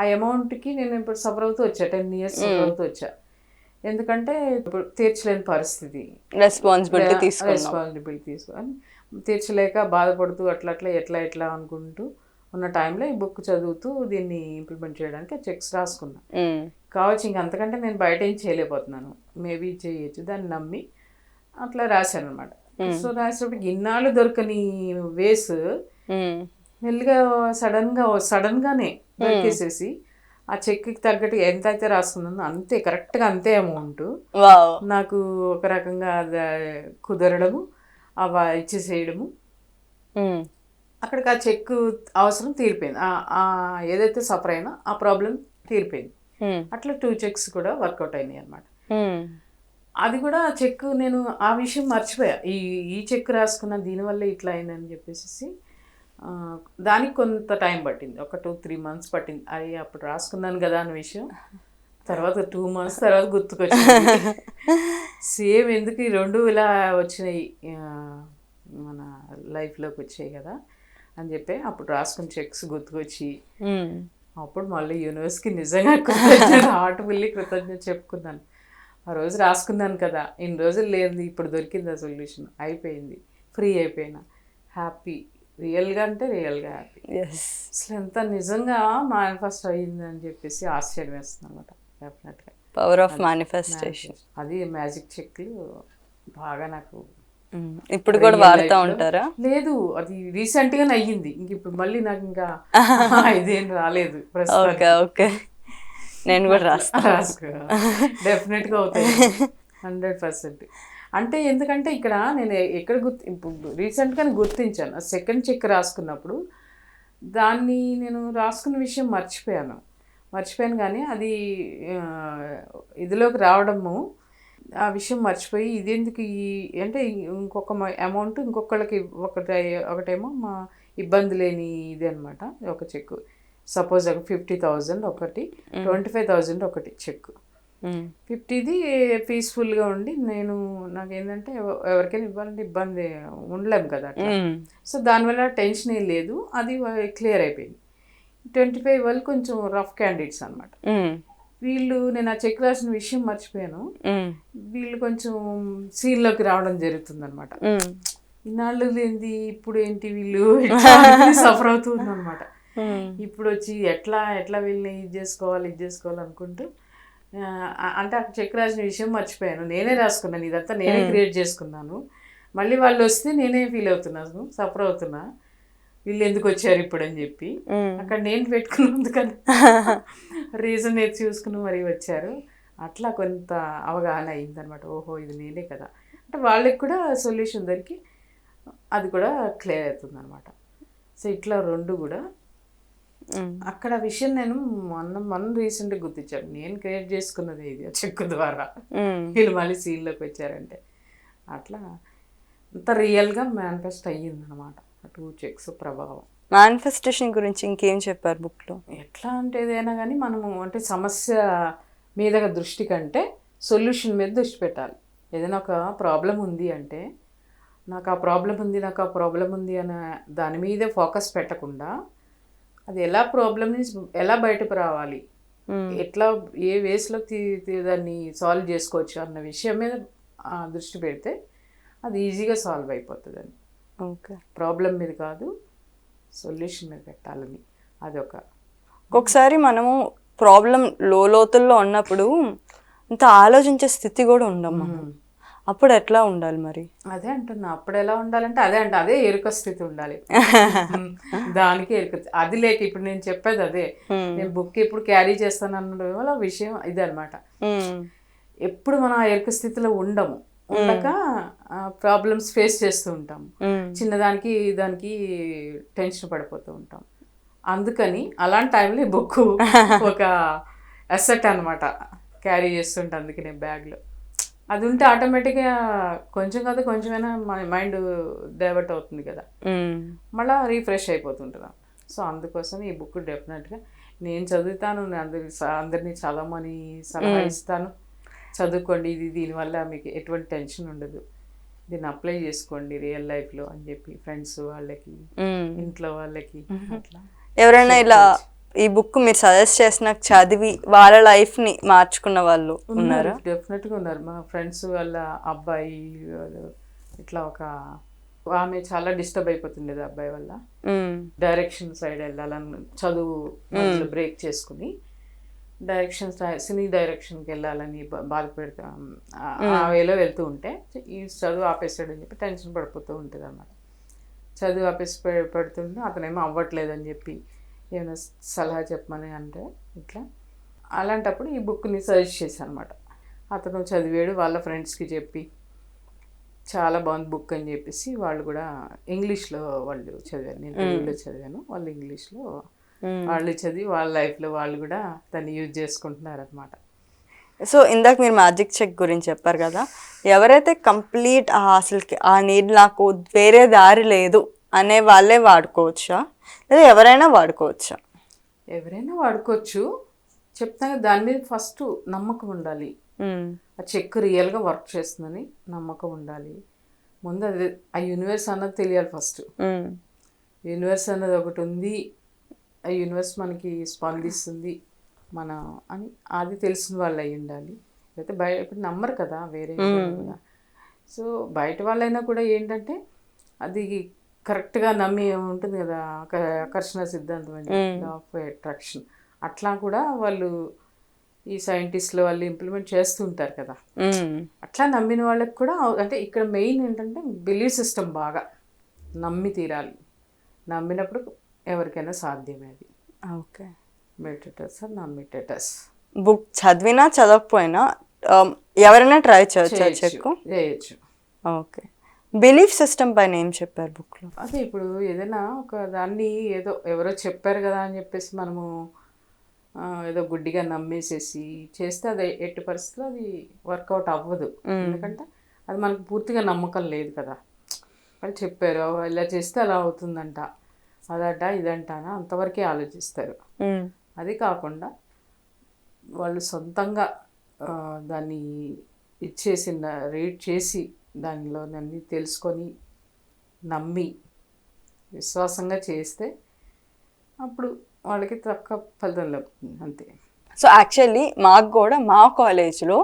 ఆ అమౌంట్కి నేను ఇప్పుడు సఫర్ అవుతూ వచ్చా, 10 years సఫర్ అవుతూ వచ్చా. ఎందుకంటే ఇప్పుడు తీర్చలేని పరిస్థితి, రెస్పాన్సిబిలిటీ తీసుకొని తీర్చలేక బాధపడుతూ అట్లా ఎట్లా అనుకుంటూ ఉన్న టైంలో ఈ బుక్ చదువుతూ దీన్ని ఇంప్లిమెంట్ చేయడానికి చెక్స్ రాసుకున్నా. కావచ్చు ఇంక అంతకంటే నేను బయట ఏం చేయలేకపోతున్నాను, మేబీ చేయొచ్చు, దాన్ని నమ్మి అట్లా రాశాను అనమాట. సో రాసేటప్పుడు ఇన్నాళ్ళు దొరకని వేస్ మెల్లిగా సడన్గానే దొరికేసేసి ఆ చెక్కి తగ్గట్టు ఎంత అయితే రాసుకున్నానో అంతే కరెక్ట్గా అంతే అమౌంట్ నాకు ఒక రకంగా కుదరడము, అవి ఇచ్చేసేయడము. అక్కడికి ఆ చెక్ అవసరం తీరిపోయింది, ఏదైతే సఫర్ అయినా ఆ ప్రాబ్లం తీరిపోయింది. అట్లా 2 చెక్స్ కూడా వర్కౌట్ అయినాయి అనమాట. అది కూడా చెక్ నేను ఆ విషయం మర్చిపోయా, ఈ చెక్ రాసుకున్న దీనివల్ల ఇట్లా అయిందని చెప్పేసి. దానికి కొంత టైం పట్టింది, ఒక 2-3 months పట్టింది. అది అప్పుడు రాసుకున్నాను కదా అన్న విషయం తర్వాత 2 months తర్వాత గుర్తుకొచ్చింది. సేమ్ ఎందుకు ఈ 2 ఇలా వచ్చినాయి మన లైఫ్లోకి వచ్చాయి కదా అని చెప్పి అప్పుడు రాసుకున్న చెక్స్ గుర్తుకొచ్చి అప్పుడు మళ్ళీ యూనివర్స్కి నిజంగా హార్ట్ఫుల్లీ కృతజ్ఞత చెప్పుకున్నాను. ఆ రోజు రాసుకున్నాను కదా, ఇన్ని రోజులు లేదు, ఇప్పుడు దొరికింది ఆ సొల్యూషన్, అయిపోయింది, ఫ్రీ అయిపోయినా, హ్యాపీ, రియల్గా హ్యాపీ. అసలు ఎంత నిజంగా మేనిఫెస్ట్ అయ్యిందని చెప్పేసి ఆశ్చర్యం వేస్తుంది అనమాట. డెఫినెట్గా పవర్ ఆఫ్ మేనిఫెస్టేషన్, అది మ్యాజిక్ చెక్లు బాగా నాకు ఇప్పుడు కూడా వాడుతూ ఉంటారా? లేదు, అది రీసెంట్గానే అయ్యింది, ఇంక ఇప్పుడు మళ్ళీ నాకు ఇంకా ఇదేం రాలేదు. ఓకే, నేను కూడా రాసుకో డెఫినెట్గా అవుతాయి 100%. అంటే ఎందుకంటే ఇక్కడ నేను ఎక్కడ ఇప్పుడు రీసెంట్గానే గుర్తించాను, సెకండ్ చెక్ రాసుకున్నప్పుడు దాన్ని నేను రాసుకున్న విషయం మర్చిపోయాను కానీ అది ఇదిలోకి రావడము, ఆ విషయం మర్చిపోయి ఇదెందుకు అంటే ఇంకొక అమౌంట్ ఇంకొకళ్ళకి ఒకటేమో మా ఇబ్బంది లేని ఇది అనమాట. ఒక చెక్ సపోజ్ 50,000 ఒకటి, 25,000 ఒకటి చెక్. 50ది పీస్ఫుల్గా ఉండి నాకేంటంటే ఎవరికైనా ఇవ్వాలంటే ఇబ్బంది ఉండలేము కదా అట్లా. సో దానివల్ల టెన్షన్ ఏం లేదు, అది క్లియర్ అయిపోయింది. 25 వాళ్ళు కొంచెం రఫ్ క్యాండిడేట్స్ అనమాట. వీళ్ళు నేను ఆ చెక్ రాసిన విషయం మర్చిపోయాను, వీళ్ళు కొంచెం సీన్లోకి రావడం జరుగుతుంది అనమాట. ఇన్నాళ్ళు లేనిది ఇప్పుడు ఏంటి వీళ్ళు సఫర్ అవుతుంది అనమాట. ఇప్పుడు వచ్చి ఎట్లా వీళ్ళని ఇది చేసుకోవాలి అనుకుంటూ, అంటే ఆ చెక్ రాసిన విషయం మర్చిపోయాను, నేనే రాసుకున్నాను, ఇదంతా నేనే క్రియేట్ చేసుకున్నాను. మళ్ళీ వాళ్ళు వస్తే నేనే ఫీల్ అవుతున్నాను, సఫర్ అవుతున్నా, వీళ్ళు ఎందుకు వచ్చారు ఇప్పుడు అని చెప్పి. అక్కడ నేను పెట్టుకున్నందు కదా రీజన్ ఏది చూసుకుని మరీ వచ్చారు. అట్లా కొంత అవగాహన అయిందనమాట, ఓహో ఇది నేనే కదా అంటే వాళ్ళకి కూడా సొల్యూషన్ దొరికి అది కూడా క్లియర్ అవుతుంది అనమాట. సో ఇట్లా 2 కూడా అక్కడ విషయం నేను మొన్న రీసెంట్గా గుర్తించాను, నేను క్రియేట్ చేసుకున్నది ఇది చెక్ ద్వారా, వీళ్ళు మళ్ళీ సీన్లోకి వచ్చారంటే అట్లా అంత రియల్గా మేనిఫెస్ట్ అయ్యింది అనమాట 2 చెక్స్ ప్రభావం. మేనిఫెస్టేషన్ గురించి ఇంకేం చెప్పారు బుక్లో? ఎట్లా అంటే ఏదైనా కానీ మనము అంటే సమస్య మీద దృష్టి కంటే సొల్యూషన్ మీద దృష్టి పెట్టాలి. ఏదైనా ఒక ప్రాబ్లం ఉంది అంటే నాకు ఆ ప్రాబ్లం ఉంది అనే దాని మీదే ఫోకస్ పెట్టకుండా అది ప్రాబ్లం నుంచి ఎలా బయటకు రావాలి, ఎట్లా ఏ వేస్లో దాన్ని సాల్వ్ చేసుకోవచ్చు అన్న విషయం మీద దృష్టి పెడితే అది ఈజీగా సాల్వ్ అయిపోతుంది అని. ఓకే, ప్రాబ్లం మీద కాదు సొల్యూషన్ మీద పెట్టాలని అదొక. ఒక్కొక్కసారి మనము ప్రాబ్లం లోతుల్లో ఉన్నప్పుడు ఇంత ఆలోచించే స్థితి కూడా ఉండమ్మా. అప్పుడు ఎట్లా ఉండాలి మరి? అదే అంటున్నా, అప్పుడు ఎలా ఉండాలంటే అదే ఎరుక స్థితి ఉండాలి. దానికి ఎరుక, అది లేక ఇప్పుడు నేను చెప్పేది అదే. నేను బుక్ ఎప్పుడు క్యారీ చేస్తాను అన్న వల్ల విషయం ఇదే అనమాట. ఎప్పుడు మనం ఆ ఎరుక స్థితిలో ఉండక ప్రాబ్లమ్స్ ఫేస్ చేస్తూ ఉంటాము. చిన్నదానికి దానికి టెన్షన్ పడిపోతూ ఉంటాం. అందుకని అలాంటి టైంలో ఈ బుక్ ఒక అసెట్ అనమాట, క్యారీ చేస్తుంటాను. అందుకే నేను బ్యాగ్లో అది ఉంటే ఆటోమేటిక్గా కొంచెం కదా కొంచెమైనా మైండ్ డైవర్ట్ అవుతుంది కదా, మళ్ళీ రీఫ్రెష్ అయిపోతుంటుంది. సో అందుకోసం ఈ బుక్ డెఫినెట్గా నేను చదువుతాను, అందరినీ చదవమని సలహా ఇస్తాను. చదువుకోండి, దీనివల్ల మీకు ఎటువంటి టెన్షన్ ఉండదు, దీన్ని అప్లై చేసుకోండి రియల్ లైఫ్లో అని చెప్పి ఫ్రెండ్స్ వాళ్ళకి, ఇంట్లో వాళ్ళకి. అట్లా ఎవరైనా ఇలా ఈ బుక్ మీరు సజెస్ట్ చేసిన చదివి వాళ్ళ లైఫ్ని మార్చుకున్న వాళ్ళు ఉన్నారా? డెఫినెట్గా ఉన్నారు. మా ఫ్రెండ్స్ వాళ్ళ అబ్బాయి ఇట్లా ఆమె చాలా డిస్టర్బ్ అయిపోతుండేది అబ్బాయి వల్ల. డైరెక్షన్ సైడ్ వెళ్ళాలని చదువు మధ్యలో బ్రేక్ చేసుకుని సినీ డైరెక్షన్కి వెళ్ళాలని బాధపెడతాం, ఆ వేలో వెళ్తూ ఉంటే ఈ చదువు ఆపేసాడు అని చెప్పి టెన్షన్ పడిపోతూ ఉంటుంది అన్నమాట. చదువు ఆపేసి పెడుతుంటే అతనేమో అవ్వట్లేదని చెప్పి ఏమైనా సలహా చెప్పమని అంటే ఇట్లా, అలాంటప్పుడు ఈ బుక్ని సజెస్ట్ చేశాను అనమాట. అతను చదివాడు, వాళ్ళ ఫ్రెండ్స్కి చెప్పి చాలా బాగుంది బుక్ అని చెప్పేసి వాళ్ళు కూడా ఇంగ్లీష్లో వాళ్ళు చదివారు, నేను తెలుగులో చదివాను, వాళ్ళు ఇంగ్లీష్లో వాళ్ళు చదివి వాళ్ళ లైఫ్లో వాళ్ళు కూడా దాన్ని యూజ్ చేసుకుంటున్నారు అనమాట. సో ఇందాక మీరు మ్యాజిక్ చెక్ గురించి చెప్పారు కదా, ఎవరైతే కంప్లీట్ అసలుకి ఆ నీడ్ నాకు వేరే దారి లేదు అనే వాళ్ళే వాడుకోవచ్చా, లేదా ఎవరైనా వాడుకోవచ్చా? ఎవరైనా వాడుకోవచ్చు. చెప్తాను, దాని మీద ఫస్ట్ నమ్మకం ఉండాలి. ఆ చెక్ రియల్గా వర్క్ చేస్తుందని నమ్మకం ఉండాలి. ముందు అది ఆ యూనివర్స్ అన్నది తెలియాలి ఫస్ట్. యూనివర్స్ అన్నది ఒకటి ఉంది, ఆ యూనివర్స్ మనకి స్పందిస్తుంది అని అది తెలిసిన వాళ్ళు అయి ఉండాలి. అయితే ఇప్పుడు నమ్మరు కదా వేరే కూడా. సో బయట వాళ్ళైనా కూడా ఏంటంటే అది కరెక్ట్గా నమ్మి ఉంటుంది కదా, ఆకర్షణ సిద్ధాంతం అని, ఆఫ్ అట్రాక్షన్, అట్లా కూడా వాళ్ళు ఈ సైంటిస్టులు వాళ్ళు ఇంప్లిమెంట్ చేస్తూ ఉంటారు కదా. అట్లా నమ్మిన వాళ్ళకి కూడా అంటే ఇక్కడ మెయిన్ ఏంటంటే బిలీవ్ సిస్టమ్ బాగా నమ్మి తీరాలి. నమ్మినప్పుడు ఎవరికైనా సాధ్యమే అది. Okay, meditators are non meditators. Book చదివినా చదవకపోయినా ఎవరైనా ట్రై చేయొచ్చు. ఓకే, బిలీఫ్ సిస్టమ్ పైన ఏం చెప్పారు బుక్లో? అదే ఇప్పుడు ఏదైనా ఒక దాన్ని ఏదో ఎవరో చెప్పారు కదా అని చెప్పేసి మనము ఏదో గుడ్డిగా నమ్మేసేసి చేస్తే అది ఎట్టి పరిస్థితుల్లో అది వర్కౌట్ అవ్వదు. ఎందుకంటే అది మనకు పూర్తిగా నమ్మకం లేదు కదా. వాళ్ళు చెప్పారు ఇలా చేస్తే అలా అవుతుందంట, అదట ఇదంటానా, అంతవరకే ఆలోచిస్తారు. అది కాకుండా వాళ్ళు సొంతంగా దాన్ని ఇచ్చేసి రీడ్ చేసి దానిలో అన్నీ తెలుసుకొని నమ్మి విశ్వాసంగా చేస్తే అప్పుడు వాళ్ళకి తక్కువ ఫలితం లభిస్తుంది, అంతే. సో యాక్చువల్లీ మాకు కూడా మా కాలేజ్లో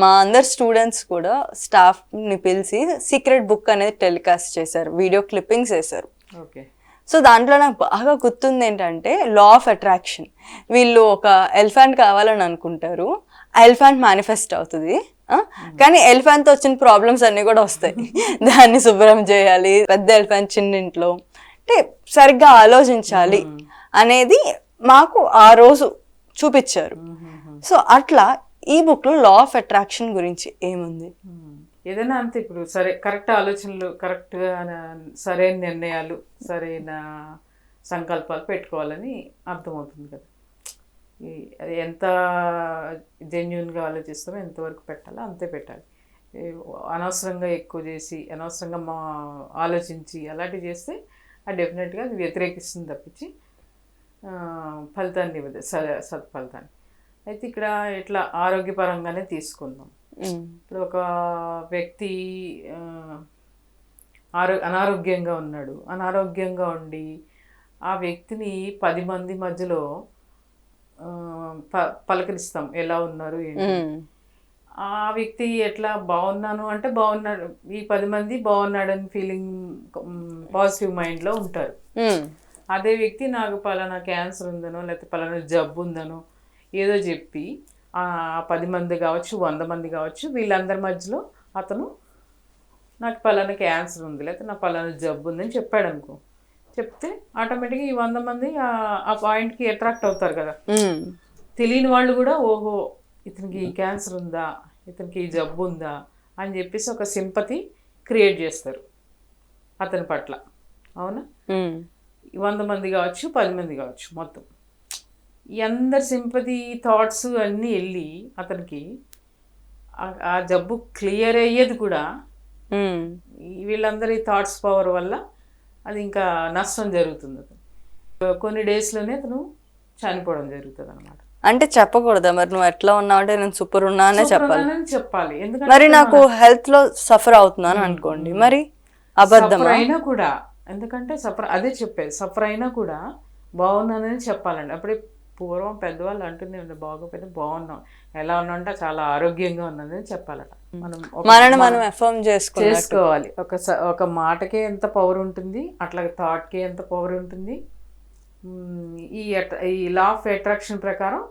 మా అందరు స్టూడెంట్స్ కూడా స్టాఫ్ని పిలిచి సీక్రెట్ బుక్ అనేది టెలికాస్ట్ చేశారు, వీడియో క్లిప్పింగ్స్ వేశారు. ఓకే. సో దాంట్లో నాకు బాగా గుర్తుంది ఏంటంటే లా ఆఫ్ అట్రాక్షన్. వీళ్ళు ఒక ఎలిఫెంట్ కావాలని అనుకుంటారు, ఆ ఎలిఫెంట్ మేనిఫెస్ట్ అవుతుంది, కానీ ఎలిఫెంట్తో వచ్చిన ప్రాబ్లమ్స్ అన్నీ కూడా వస్తాయి. దాన్ని శుభ్రం చేయాలి, పెద్ద ఎలిఫెంట్ చిన్న ఇంట్లో, అంటే సరిగ్గా ఆలోచించాలి అనేది మాకు ఆ రోజు చూపించారు. సో అట్లా ఈ బుక్లో లా ఆఫ్ అట్రాక్షన్ గురించి ఏముంది? ఏదైనా అంతే, ఇప్పుడు సరే కరెక్ట్ ఆలోచనలు, కరెక్ట్గా సరైన నిర్ణయాలు, సరైన సంకల్పాలు పెట్టుకోవాలని అర్థమవుతుంది కదా. అది ఎంత జెన్యున్గా ఆలోచిస్తామో ఎంతవరకు పెట్టాలో అంతే పెట్టాలి. అనవసరంగా ఎక్కువ చేసి అనవసరంగా ఆలోచించి అలాంటివి చేస్తే అది డెఫినెట్గా అది వ్యతిరేకిస్తుంది తప్పించి ఫలితాన్ని ఇవ్వదు, సత్ఫలితాన్ని. అయితే ఇక్కడ ఇట్లా ఆరోగ్యపరంగానే తీసుకుందాం. ఇప్పుడు ఒక వ్యక్తి అనారోగ్యంగా ఉన్నాడు, అనారోగ్యంగా ఉండి ఆ వ్యక్తిని 10 మంది మధ్యలో పలకరిస్తాం, ఎలా ఉన్నారు ఏంటి. ఆ వ్యక్తి ఎట్లా బాగున్నాను అంటే బాగున్నాడు, ఈ 10 మంది బాగున్నాడని ఫీలింగ్ పాజిటివ్ మైండ్లో ఉంటారు. అదే వ్యక్తి నాకు పలానా క్యాన్సర్ ఉందనో లేకపోతే పలానా జబ్బు ఉందనో ఏదో చెప్పి 10 మంది కావచ్చు, 100 మంది కావచ్చు, వీళ్ళందరి మధ్యలో అతను నాకు పలానా క్యాన్సర్ ఉంది, లేకపోతే నాకు పలానా జబ్బు ఉందని చెప్పాడు అనుకో, చెప్తే ఆటోమేటిక్గా ఈ 100 మంది ఆ పాయింట్కి అట్రాక్ట్ అవుతారు కదా. తెలియని వాళ్ళు కూడా ఓహో ఇతనికి ఈ క్యాన్సర్ ఉందా, ఇతనికి ఈ జబ్బు ఉందా అని చెప్పేసి ఒక సింపతి క్రియేట్ చేస్తారు అతని పట్ల. అవునా? 100 మంది కావచ్చు, 10 మంది కావచ్చు, మొత్తం ఈ అందరి సింపతి థాట్స్ అన్నీ వెళ్ళి అతనికి ఆ జబ్బు క్లియర్ అయ్యేది కూడా వీళ్ళందరి థాట్స్ పవర్ వల్ల అది ఇంకా నష్టం జరుగుతుంది. అతను కొన్ని డేస్లోనే అతను చనిపోవడం జరుగుతుంది అనమాట. అంటే చెప్పకూడదా మరి నువ్వు ఎట్లా ఉన్నావు అంటే నేను సూపర్ ఉన్నా అనే చెప్పాలి. ఎందుకంటే మరి నాకు హెల్త్ లో సఫర్ అవుతున్నాను అనుకోండి, మరి అబద్ధమా? అయినా కూడా, ఎందుకంటే అదే చెప్పేది, సఫర్ అయినా కూడా బాగున్నానని చెప్పాలండి. అప్పుడే పూర్వం పెద్దవాళ్ళు అంటూనే ఉండే, బాగోపోతే బాగున్నాం, ఎలా ఉన్నా అంటే చాలా ఆరోగ్యంగా ఉన్నదని చెప్పాలట. మనం ఎఫర్మ్ చేసుకోవాలి. ఒక మాటకే ఎంత పవర్ ఉంటుంది, అట్లా థాట్కే ఎంత పవర్ ఉంటుంది. ఈ లా ఆఫ్ అట్రాక్షన్ ప్రకారం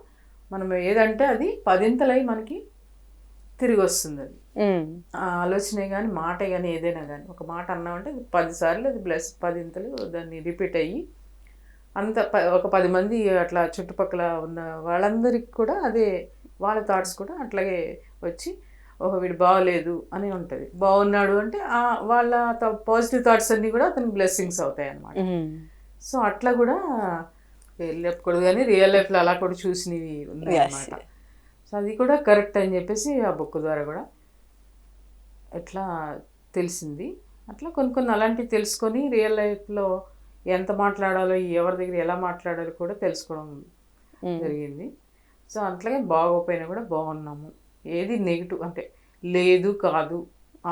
మనం ఏదంటే అది 10ంతలై మనకి తిరిగి వస్తుంది. అది ఆలోచనే కానీ మాటే కానీ ఏదైనా కానీ, ఒక మాట అన్నామంటే 10 సార్లు అది 10ంతలు దాన్ని రిపీట్ అయ్యి అంత ఒక 10 మంది అట్లా చుట్టుపక్కల ఉన్న వాళ్ళందరికీ కూడా అదే వాళ్ళ థాట్స్ కూడా అట్లాగే వచ్చి ఓహో వీడు బాగోలేదు అని ఉంటుంది, బాగున్నాడు అంటే వాళ్ళ పాజిటివ్ థాట్స్ అన్నీ కూడా అతనికి బ్లెస్సింగ్స్ అవుతాయి అన్నమాట. సో అట్లా కూడా చెప్పకూడదు కానీ రియల్ లైఫ్లో అలా కూడా చూసినవి ఉన్నాయి అన్నమాట. సో అది కూడా కరెక్ట్ అని చెప్పేసి ఆ బుక్ ద్వారా కూడా ఎట్లా తెలిసింది. అట్లా కొన్ని అలాంటివి తెలుసుకొని రియల్ లైఫ్లో ఎంత మాట్లాడాలో, ఎవరి దగ్గర ఎలా మాట్లాడాలో కూడా తెలుసుకోవడం జరిగింది. సో అట్లాగే బాగోపోయినా కూడా బాగున్నాము, ఏది నెగిటివ్ అంటే లేదు కాదు,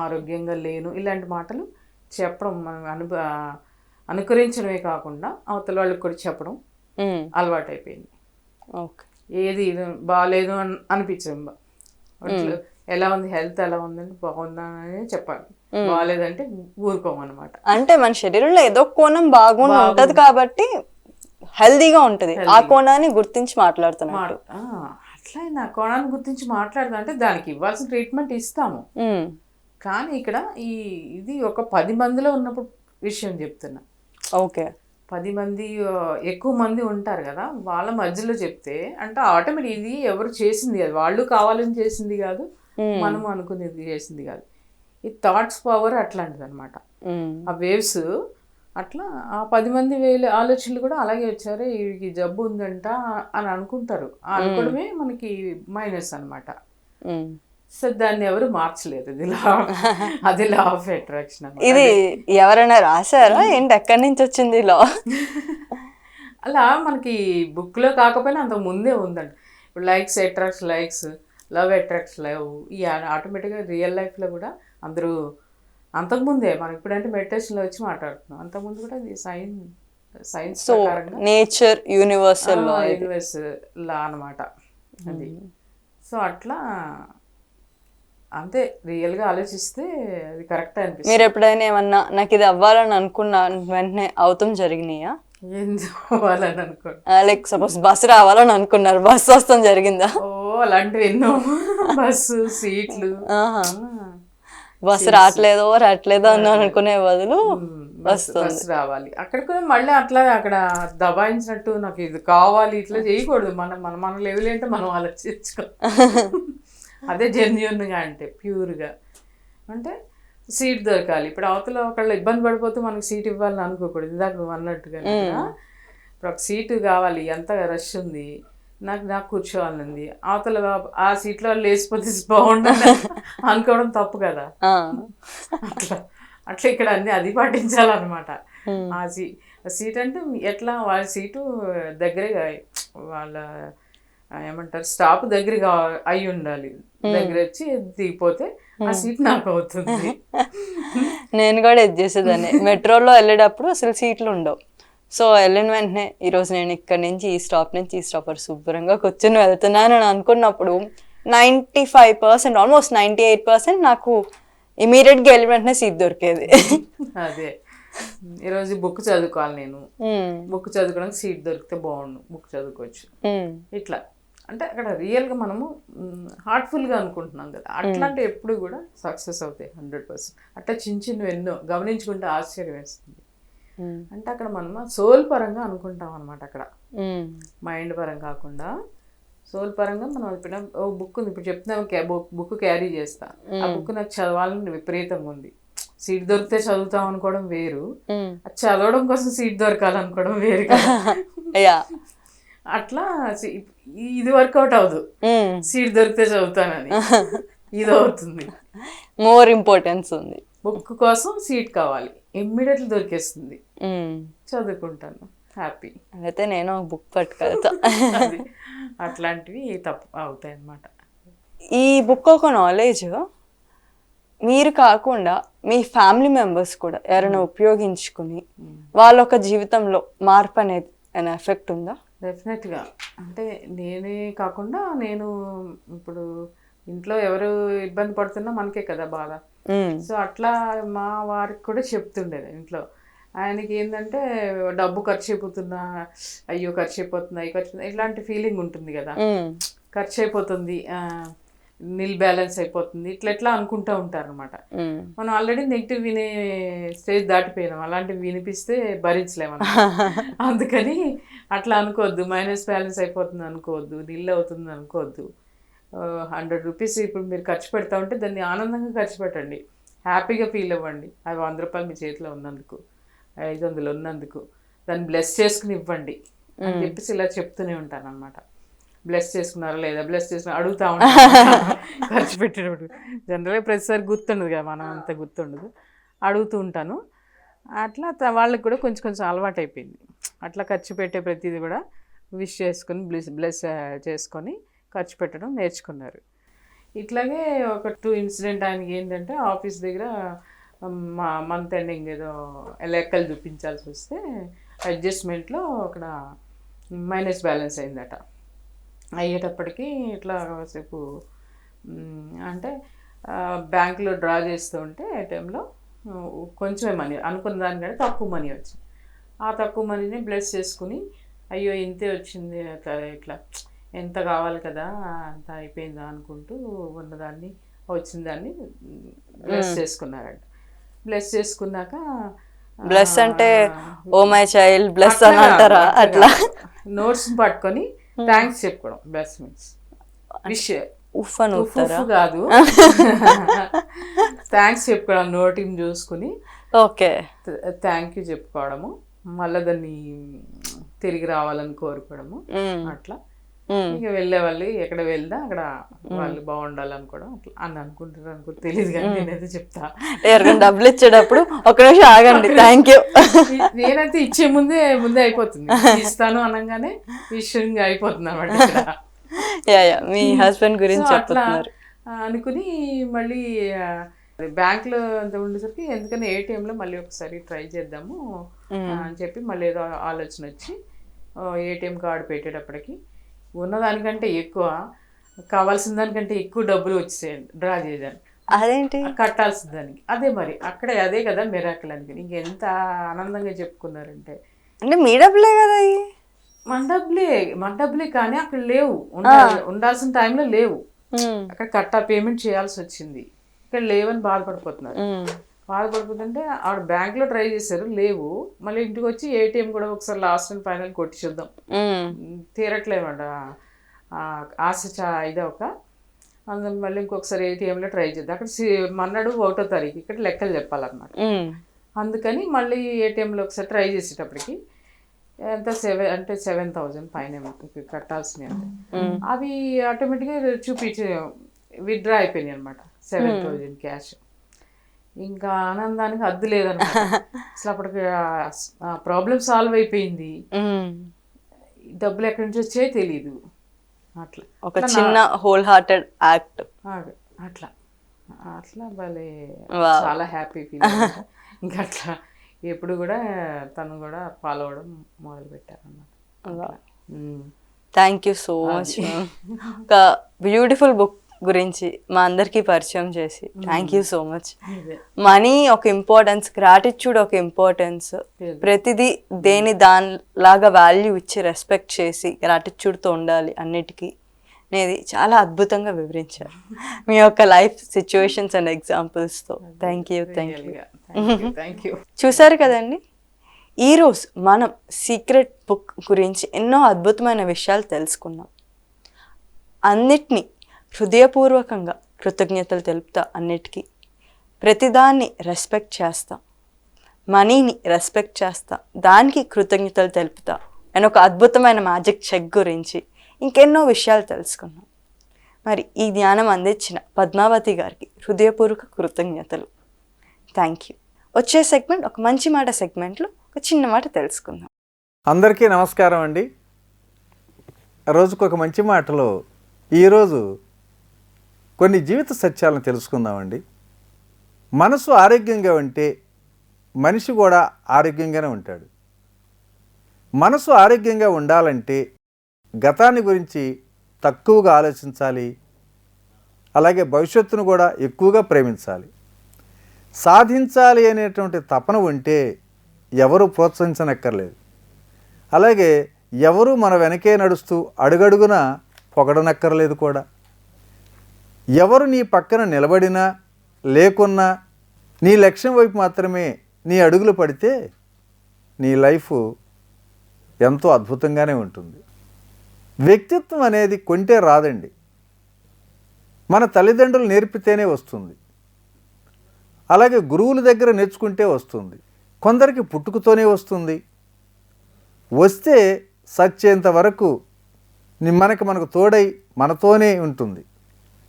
ఆరోగ్యంగా లేను, ఇలాంటి మాటలు చెప్పడం మనం అనుకరించడమే కాకుండా అవతల వాళ్ళకి కూడా చెప్పడం అలవాటు అయిపోయింది. ఏది బాగాలేదు అని అనిపించదు, ఎలా ఉంది హెల్త్ ఎలా ఉందంటే బాగుందా అని చెప్పాలి, బాగాలేదంటే ఊరుకోమన్నమాట. అంటే మన శరీరంలో ఏదో కోణం బాగుండి ఉంటది కాబట్టి హెల్దీగా ఉంటది, ఆ కోణాన్ని గుర్తించి మాట్లాడుతున్నట్టు. అట్లా నా కోణాన్ని గుర్తించి మాట్లాడదా అంటే దానికి ఇవ్వాల్సిన ట్రీట్మెంట్ ఇస్తాము. కానీ ఇక్కడ ఇది ఒక 10 మందిలో ఉన్నప్పుడు విషయం చెప్తున్నా. ఓకే, 10 మంది ఎక్కువ మంది ఉంటారు కదా, వాళ్ళ మధ్యలో చెప్తే అంటే ఆటోమేటిక్ ఇది ఎవరు చేసింది కాదు, వాళ్ళు కావాలని చేసింది కాదు, మనము అనుకునేది చేసింది కాదు. ఈ థాట్స్ పవర్ అట్లాంటిది అనమాట. ఆ వేవ్స్ అట్లా ఆ 10 మంది వేల ఆలోచనలు కూడా అలాగే వచ్చారు, వీడికి జబ్బు ఉందంట అని అనుకుంటారు. అనుకోవడమే మనకి మైనస్ అనమాట. సో దాన్ని ఎవరు మార్చలేదు, అది లా ఆఫ్ అట్రాక్షన్. ఇది ఎవరైనా రాశారా ఏంటి, ఎక్కడి నుంచి వచ్చింది లా? అలా మనకి బుక్లో కాకపోయినా అంత ముందే ఉందండి. ఇప్పుడు likes attracts likes, love attracts love, ఈ ఆటోమేటిక్గా రియల్ లైఫ్లో కూడా అందరూ అంతకుముందే మనం ఇప్పుడంటే మెడిటేషన్లో వచ్చి మాట్లాడుతున్నాం, అంతకుముందు కూడా ఇది సైన్స్ ప్రకారంగా నేచర్ యూనివర్సల్ లా అనమాట అది. సో అట్లా అంతే, రియల్గా ఆలోచిస్తే అది కరెక్ట్ అనిపిస్తుంది. మీరు ఎప్పుడైనా ఏమన్నా నాకు ఇది అవ్వాలని అనుకున్నా వెంటనే అవుతాం జరిగినాయా? ఎందుకు అవ్వాలని అనుకో, లైక్ సపోజ్ బస్సు రావాలని అనుకున్నారు, బస్సు వస్తాం జరిగిందా? ఓ అలాంటివి ఎన్నో, బస్సు సీట్లు, బస్సు రావట్లేదో అని అనుకునే బదులు బస్సు రావాలి, అక్కడికి మళ్ళీ అట్లా అక్కడ దబాయించినట్టు నాకు ఇది కావాలి ఇట్లా చేయకూడదు. మన లెవెల్ ఏంటో మనం ఆలోచించుకో. అదే జెన్యూన్గా అంటే ప్యూర్గా అంటే సీట్ దొరకాలి. ఇప్పుడు అవతల ఒకళ్ళు ఇబ్బంది పడిపోతే మనకు సీట్ ఇవ్వాలని అనుకోకూడదు. ఇందాక నువ్వు అన్నట్టుగా ఇప్పుడు ఒక సీటు కావాలి, ఎంత రష్ ఉంది, నాకు కూర్చోవాలంది, అవతల ఆ సీట్లో లేచిపోతే బాగుండాలి అనుకోవడం తప్పు కదా. అట్లా ఇక్కడ అన్ని అది పాటించాలన్నమాట. ఆ సీట్ అంటే ఎట్లా వాళ్ళ సీటు దగ్గరే, వాళ్ళ ఏమంటారు స్టాప్ దగ్గరగా అయి ఉండాలి, దగ్గర వచ్చి దిగిపోతే ఆ సీట్ నాకు అవుతుంది. నేను కూడా ఇది చేసేదాన్ని, మెట్రోలో వెళ్ళేటప్పుడు అసలు సీట్లు ఉండవు. సో వెళ్ళిన వెంటనే ఈరోజు నేను ఇక్కడ నుంచి ఈ స్టాప్ నుంచి ఈ స్టాప్ శుభ్రంగా కూర్చొని వెళ్తున్నాను అని అనుకున్నప్పుడు 95% ఆల్మోస్ట్ 98% నాకు ఇమీడియట్గా వెళ్ళిన వెంటనే సీట్ దొరికేది. అదే ఈరోజు బుక్ చదువుకోవాలి, నేను బుక్ చదువుకోవడానికి సీట్ దొరికితే బాగుండు, బుక్ చదువుకోవచ్చు. ఇట్లా అంటే అక్కడ రియల్గా మనము హార్ట్ఫుల్గా అనుకుంటున్నాం కదా, అట్లాంటివి ఎప్పుడు కూడా సక్సెస్ అవుతాయి 100%. అట్లా చిన్న చిన్నవి ఎన్నో గమనించుకుంటే ఆశ్చర్యం వేస్తుంది. అంటే అక్కడ మనం సోల్ పరంగా అనుకుంటాం అనమాట. అక్కడ మైండ్ పరంగా కాకుండా సోల్ పరంగా మనం ఇప్పుడు ఓ బుక్ ఉంది, ఇప్పుడు చెప్తున్నాం బుక్ క్యారీ చేస్తా, ఆ బుక్ నాకు చదవాలని విపరీతంగా ఉంది. సీట్ దొరికితే చదువుతాం అనుకోవడం వేరు, అది చదవడం కోసం సీట్ దొరకాలనుకోవడం వేరు కదా. అట్లా ఇది వర్కౌట్ అవ్వదు, సీట్ దొరికితే చదువుతానని. ఇది అవుతుంది, మోర్ ఇంపార్టెన్స్ ఉంది. బుక్ కోసం సీట్ కావాలి, ఇమ్మీడియట్లీ దొరికేస్తుంది, చదువుకుంటాను హ్యాపీ. అయితే నేను ఒక బుక్ పట్టుకెళ్తా. అట్లాంటివి తప్పు అవుతాయి అన్నమాట. ఈ బుక్ ఒక నాలెడ్జ్ మీరు కాకుండా మీ ఫ్యామిలీ మెంబర్స్ కూడా ఎవరైనా ఉపయోగించుకుని వాళ్ళ ఒక జీవితంలో మార్పు అనేది ఎఫెక్ట్ ఉందా? డెఫినెట్గా. అంటే నేనే కాకుండా నేను ఇప్పుడు ఇంట్లో ఎవరు ఇబ్బంది పడుతున్నా మనకే కదా బాధ. సో అట్లా మా వారికి కూడా చెప్తుండేది ఇంట్లో. ఆయనకి ఏంటంటే డబ్బు ఖర్చు అయిపోతున్నా, అయ్యో ఖర్చు అయిపోతుంది, ఇట్లాంటి ఫీలింగ్ ఉంటుంది కదా, ఖర్చు అయిపోతుంది, నిల్ బ్యాలెన్స్ అయిపోతుంది, ఇట్లా అనుకుంటూ ఉంటారు అనమాట. మనం ఆల్రెడీ నెగిటివ్ వినే స్టేజ్ దాటిపోయినాం, అలాంటివి వినిపిస్తే భరించలేమన్నమాట. అందుకని అట్లా అనుకోవద్దు, మైనస్ బ్యాలెన్స్ అయిపోతుంది అనుకోవద్దు, నిల్ అవుతుంది అనుకోవద్దు. 100 రూపీస్ ఇప్పుడు మీరు ఖర్చు పెడతా ఉంటే దాన్ని ఆనందంగా ఖర్చు పెట్టండి, హ్యాపీగా ఫీల్ అవ్వండి. అవి 100 రూపాయలు మీ చేతిలో ఉన్నందుకు, 500 ఉన్నందుకు దాన్ని బ్లెస్ చేసుకుని ఇవ్వండి అని చెప్పేసి ఇలా చెప్తూనే ఉంటాను అనమాట. బ్లెస్ చేసుకున్నారా లేదా, బ్లెస్ చేసుకున్నా అడుగుతూ ఉంటాను ఖర్చు పెట్టేటప్పుడు. జనరల్గా ప్రతిసారి గుర్తుండదు కదా, మనం అంత గుర్తుండదు, అడుగుతూ ఉంటాను. అట్లా వాళ్ళకి కూడా కొంచెం కొంచెం అలవాటు అయిపోయింది. అట్లా ఖర్చు పెట్టే ప్రతిదీ కూడా విష్ చేసుకొని బ్లెస్ చేసుకొని ఖర్చు పెట్టడం నేర్చుకున్నారు. ఇట్లాగే ఒక 2 ఇన్సిడెంట్ ఆయనకి ఏంటంటే, ఆఫీస్ దగ్గర మంత్ ఎండింగ్ ఏదో లెక్కలు చూపించాల్సి వస్తే అడ్జస్ట్మెంట్లో అక్కడ మైనస్ బ్యాలెన్స్ అయిందట. అయ్యేటప్పటికి ఇట్లా కాసేపు అంటే బ్యాంకులో డ్రా చేస్తూ ఉంటే టైంలో కొంచెమే మనీ అనుకున్న దానికంటే తక్కువ మనీ వచ్చింది. ఆ తక్కువ మనీని బ్లెస్ చేసుకుని, అయ్యో ఇంతే వచ్చింది, ఇట్లా ఎంత కావాలి కదా అంత అయిపోయిందా అనుకుంటూ ఉన్నదాన్ని వచ్చిన దాన్ని బ్లెస్ చేసుకున్నారంట. బ్లెస్ చేసుకున్నాక బ్లెస్ అంటే ఓ మై చైల్డ్ బ్లెస్ అని అంటారా? అట్లా నోట్స్ పట్టుకొని థ్యాంక్స్ చెప్పుకోవడం. బ్లెస్ మీన్స్ విష్, ఉఫ్ కాదు, థ్యాంక్స్ చెప్పుకోవడం. నోటిని చూసుకుని ఓకే థ్యాంక్ యూ చెప్పుకోవడము, మళ్ళీ దాన్ని తిరిగి రావాలని కోరుకోవడము. అట్లా ఇక వెళ్ళే వాళ్ళు ఎక్కడ వెళ్దా అక్కడ వాళ్ళు బాగుండాలనుకోవడం అట్లా అని అనుకుంటారు తెలియదు, కానీ నేనైతే చెప్తా. ఎవరికైనా డబ్బులు ఇచ్చేటప్పుడు ఒక నిమిషం ఆగండి, థ్యాంక్ యూ. నేనైతే ఇచ్చే ముందే అయిపోతుంది, ఇస్తాను అనగానే విషయం అయిపోతుంది అన్నమాట. మీ హస్బెండ్ గురించి అట్లా అనుకుని మళ్ళీ బ్యాంక్లో అంత ఉండేసరికి ఎందుకని ఏటీఎంలో మళ్ళీ ఒకసారి ట్రై చేద్దాము అని చెప్పి మళ్ళీ ఏదో ఆలోచన వచ్చి ఏటీఎం కార్డు పెట్టేటప్పటికి ఉన్నదానికంటే ఎక్కువ, కావాల్సిన దానికంటే ఎక్కువ డబ్బులు వచ్చేయండి డ్రా చేయడానికి. అదేంటి కట్టాల్సిన దానికి. అదే మరి అక్కడే అదే కదా మిరాకిల్ అని ఇంకెంత ఆనందంగా చెప్పుకున్నారంటే. అంటే మీ డబ్బులే కదా మన డబ్బులే కానీ అక్కడ లేవు, ఉండాల్సిన టైంలో లేవు. అక్కడ పేమెంట్ చేయాల్సి వచ్చింది, ఇక్కడ లేవని బాధపడిపోతున్నారు. బాధపడిపోతుంటే ఆవిడ బ్యాంక్లో ట్రై చేశారు, లేవు. మళ్ళీ ఇంటికి వచ్చి ఏటీఎం కూడా ఒకసారి లాస్ట్ అండ్ ఫైనల్ కొట్టి చూద్దాం, తీరట్లేమంట ఆశ ఇదే ఒక. అందులో మళ్ళీ ఇంకొకసారి ఏటీఎంలో ట్రై చేద్దాం. అక్కడ మన్నాడు 1వ తారీఖు, ఇక్కడ లెక్కలు చెప్పాలన్నమాట. అందుకని మళ్ళీ ఏటీఎంలో ఒకసారి ట్రై చేసేటప్పటికి ఎంత 7,000 పైన కట్టాల్సినవి. అవి ఆటోమేటిక్గా చూపించి విత్డ్రా అయిపోయినాయి అనమాట, 7,000 క్యాష్. ఇంకా ఆనందానికి హద్దు లేదన్నమాట. అసలు అప్పటికి ప్రాబ్లం సాల్వ్ అయిపోయింది, డబ్బులు ఎక్కడి నుంచి వచ్చాయో తెలీదు. అట్లా ఒక చిన్న హోల్ హార్టెడ్ యాక్ట్. అట్లా భలే చాలా హ్యాపీ ఫీల్. ఇంకా అట్లా ఎప్పుడు కూడా తను కూడా ఫాలో అవ్వడం మొదలు పెట్టారన్నమాట. Thank you so much. ఒక బ్యూటిఫుల్ బుక్ గురించి మా అందరికీ పరిచయం చేసి thank you so much. Money ఒక ఇంపార్టెన్స్, గ్రాటిట్యూడ్ ఒక ఇంపార్టెన్స్, ప్రతిదీ దేని దానిలాగా వాల్యూ ఇచ్చి రెస్పెక్ట్ చేసి గ్రాటిట్యూడ్తో ఉండాలి అన్నిటికీ. అనేది చాలా అద్భుతంగా వివరించారు మీ యొక్క లైఫ్ సిచ్యువేషన్స్ అండ్ ఎగ్జాంపుల్స్తో. Thank you. Thank you. చూసారు కదండి, ఈరోజు మనం సీక్రెట్ బుక్ గురించి ఎన్నో అద్భుతమైన విషయాలు తెలుసుకున్నాం. అన్నిటినీ హృదయపూర్వకంగా కృతజ్ఞతలు తెలుపుతా, అన్నిటికీ ప్రతిదాన్ని రెస్పెక్ట్ చేస్తా, మనీని రెస్పెక్ట్ చేస్తా, దానికి కృతజ్ఞతలు తెలుపుతా అని ఒక అద్భుతమైన మ్యాజిక్ చెక్ గురించి ఇంకెన్నో విషయాలు తెలుసుకున్నాం. మరి ఈ జ్ఞానం అందించిన పద్మావతి గారికి హృదయపూర్వక కృతజ్ఞతలు. Thank you. వచ్చే సెగ్మెంట్ ఒక మంచి మాట సెగ్మెంట్లో ఒక చిన్న మాట తెలుసుకుందాం. అందరికీ నమస్కారం అండి. రోజుకు ఒక మంచి మాటలో ఈరోజు కొన్ని జీవిత సత్యాలను తెలుసుకుందామండి. మనసు ఆరోగ్యంగా ఉంటే మనిషి కూడా ఆరోగ్యంగానే ఉంటాడు. మనసు ఆరోగ్యంగా ఉండాలంటే గతాన్ని గురించి తక్కువగా ఆలోచించాలి, అలాగే భవిష్యత్తును కూడా ఎక్కువగా ప్రేమించాలి. సాధించాలి అనేటువంటి తపన ఉంటే ఎవరు ప్రోత్సహించనక్కర్లేదు, అలాగే ఎవరు మన వెనకే నడుస్తూ అడుగడుగున పొగడనక్కర్లేదు కూడా. ఎవరు నీ పక్కన నిలబడినా లేకున్నా నీ లక్ష్యం వైపు మాత్రమే నీ అడుగులు పడితే నీ లైఫ్ ఎంతో అద్భుతంగానే ఉంటుంది. వ్యక్తిత్వం అనేది కొంటే రాదండి, మన తల్లిదండ్రులు నేర్పితేనే వస్తుంది, అలాగే గురువుల దగ్గర నేర్చుకుంటే వస్తుంది, కొందరికి పుట్టుకతోనే వస్తుంది. వస్తే సచ్చేంత వరకు మనకు తోడై మనతోనే ఉంటుంది.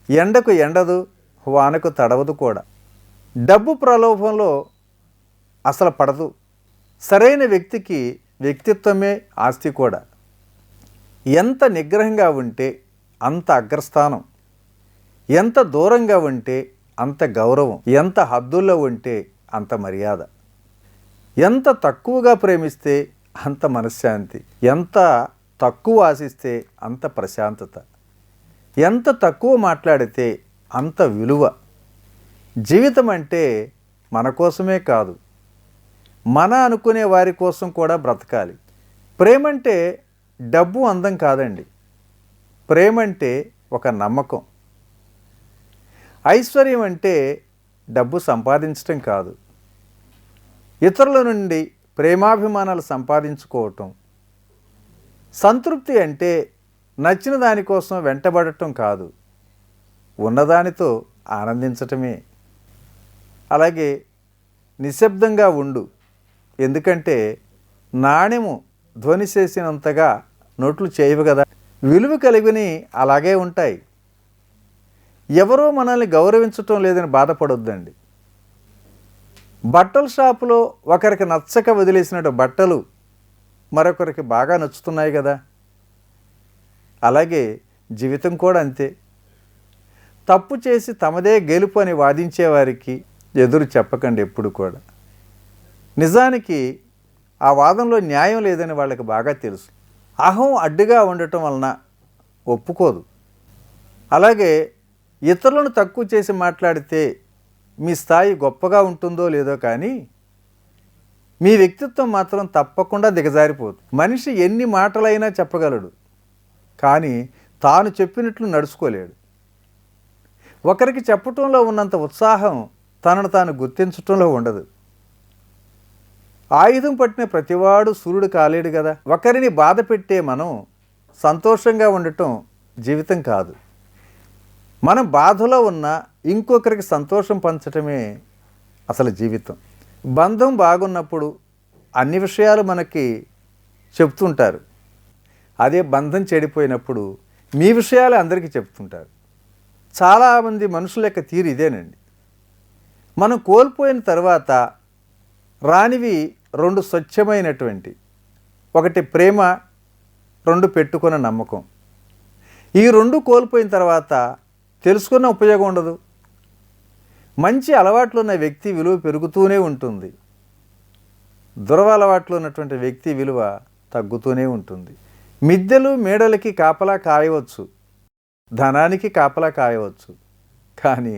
ఎండకు ఎండదు, వానకు తడవదు కూడా. డబ్బు ప్రలోభంలో అసలు పడదు. సరైన వ్యక్తికి వ్యక్తిత్వమే ఆస్తి కూడా. ఎంత నిగ్రహంగా ఉంటే అంత అగ్రస్థానం, ఎంత దూరంగా ఉంటే అంత గౌరవం, ఎంత హద్దుల్లో ఉంటే అంత మర్యాద. ఎంత తక్కువగా ప్రేమిస్తే అంత మనశ్శాంతి, ఎంత తక్కువ ఆశిస్తే అంత ప్రశాంతత, ఎంత తక్కువ మాట్లాడితే అంత విలువ. జీవితం అంటే మన కోసమే కాదు, మన అనుకునే వారి కోసం కూడా బ్రతకాలి. ప్రేమంటే డబ్బు అందం కాదండి, ప్రేమంటే ఒక నమ్మకం. ఐశ్వర్యం అంటే డబ్బు సంపాదించటం కాదు, ఇతరుల నుండి ప్రేమాభిమానాలు సంపాదించుకోవటం. సంతృప్తి అంటే నచ్చిన దానికోసం వెంటబడటం కాదు, ఉన్నదానితో ఆనందించటమే. అలాగే నిశ్శబ్దంగా ఉండు, ఎందుకంటే నాణెము ధ్వని చేసినంతగా నోట్లు చేయవు కదా. విలువ కలిగిని అలాగే ఉంటాయి. ఎవరో మనల్ని గౌరవించటం లేదని బాధపడొద్దండి. బట్టల షాపులో ఒకరికి నచ్చక వదిలేసినట్టు బట్టలు మరొకరికి బాగా నచ్చుతున్నాయి కదా. అలాగే జీవితం కూడా అంతే. తప్పు చేసి తమదే గెలుపు అని వాదించేవారికి ఎదురు చెప్పకండి ఎప్పుడు కూడా. నిజానికి ఆ వాదంలో న్యాయం లేదని వాళ్ళకి బాగా తెలుసు. అహం అడ్డుగా ఉండటం వలన ఒప్పుకోదు. అలాగే ఇతరులను తక్కువ చేసి మాట్లాడితే మీ స్థాయి గొప్పగా ఉంటుందో లేదో కానీ మీ వ్యక్తిత్వం మాత్రం తప్పకుండా దిగజారిపోదు. మనిషి ఎన్ని మాటలైనా చెప్పగలడు, కానీ తాను చెప్పినట్లు నడుచుకోలేడు. ఒకరికి చెప్పటంలో ఉన్నంత ఉత్సాహం తనను తాను గుర్తించటంలో ఉండదు. ఆయుధం పట్టిన ప్రతివాడు సూర్యుడు కాలేడు కదా. ఒకరిని బాధ పెట్టే మనం సంతోషంగా ఉండటం జీవితం కాదు. మనం బాధలో ఉన్న ఇంకొకరికి సంతోషం పంచటమే అసలు జీవితం. బంధం బాగున్నప్పుడు అన్ని విషయాలు మనకి చెప్తుంటారు. అదే బంధం చెడిపోయినప్పుడు మీ విషయాలు అందరికీ చెప్తుంటారు. చాలామంది మనుషుల యొక్క తీరు ఇదేనండి. మనం కోల్పోయిన తర్వాత రానివి రెండు స్వచ్ఛమైనటువంటి, ఒకటి ప్రేమ, రెండు పెట్టుకున్న నమ్మకం. ఈ రెండు కోల్పోయిన తర్వాత తెలుసుకున్న ఉపయోగం ఉండదు. మంచి అలవాట్లు ఉన్న వ్యక్తి విలువ పెరుగుతూనే ఉంటుంది, దురలవాట్లు ఉన్నటువంటి వ్యక్తి విలువ తగ్గుతూనే ఉంటుంది. మిద్దెలు మేడలకి కాపలా కాయవచ్చు, ధనానికి కాపలా కాయవచ్చు, కానీ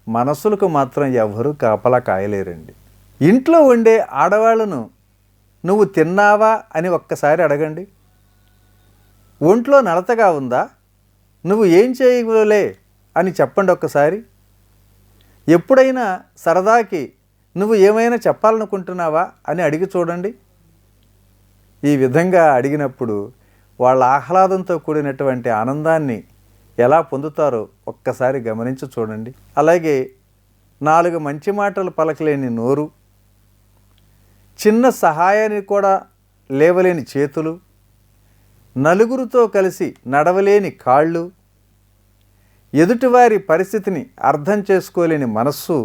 మనసులకు మాత్రం ఎవ్వరూ కాపలా కాయలేరండి. ఇంట్లో ఉండే ఆడవాళ్ళను నువ్వు తిన్నావా అని ఒక్కసారి అడగండి. ఒంట్లో నలతగా ఉందా, నువ్వు ఏం చేయగలే అని చెప్పండి ఒక్కసారి. ఎప్పుడైనా సరదాకి నువ్వు ఏమైనా చెప్పాలనుకుంటున్నావా అని అడిగి చూడండి. ఈ విధంగా అడిగినప్పుడు వాళ్ళ ఆహ్లాదంతో కూడినటువంటి ఆనందాన్ని ఎలా పొందుతారో ఒక్కసారి గమనించి చూడండి. అలాగే 4 మంచి మాటలు పలకలేని నోరు, చిన్న సహాయానికి కూడా లేవలేని చేతులు, నలుగురితో కలిసి నడవలేని కాళ్ళు, ఎదుటివారి పరిస్థితిని అర్థం చేసుకోలేని మనస్సు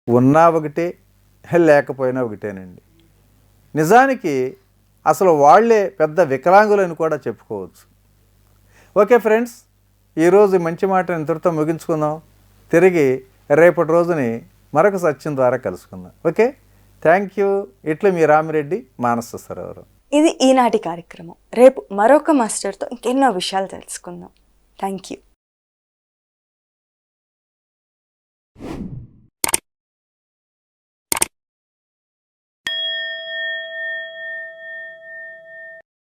ఉన్నా ఒకటే, లేకపోయినా ఒకటేనండి. నిజానికి అసలు వాళ్ళే పెద్ద వికలాంగులని కూడా చెప్పుకోవచ్చు. ఓకే ఫ్రెండ్స్, ఈరోజు మంచి మాట ఇంతటితో ముగించుకుందాం. తిరిగి రేపటి రోజుని మరొక సత్యం ద్వారా కలుసుకుందాం. Okay, thank you. ఇట్లా మీ రామిరెడ్డి, మానస సరోవరం. ఇది ఈనాటి కార్యక్రమం. రేపు మరొక మాస్టర్తో ఇంకెన్నో విషయాలు తెలుసుకుందాం. Thank you.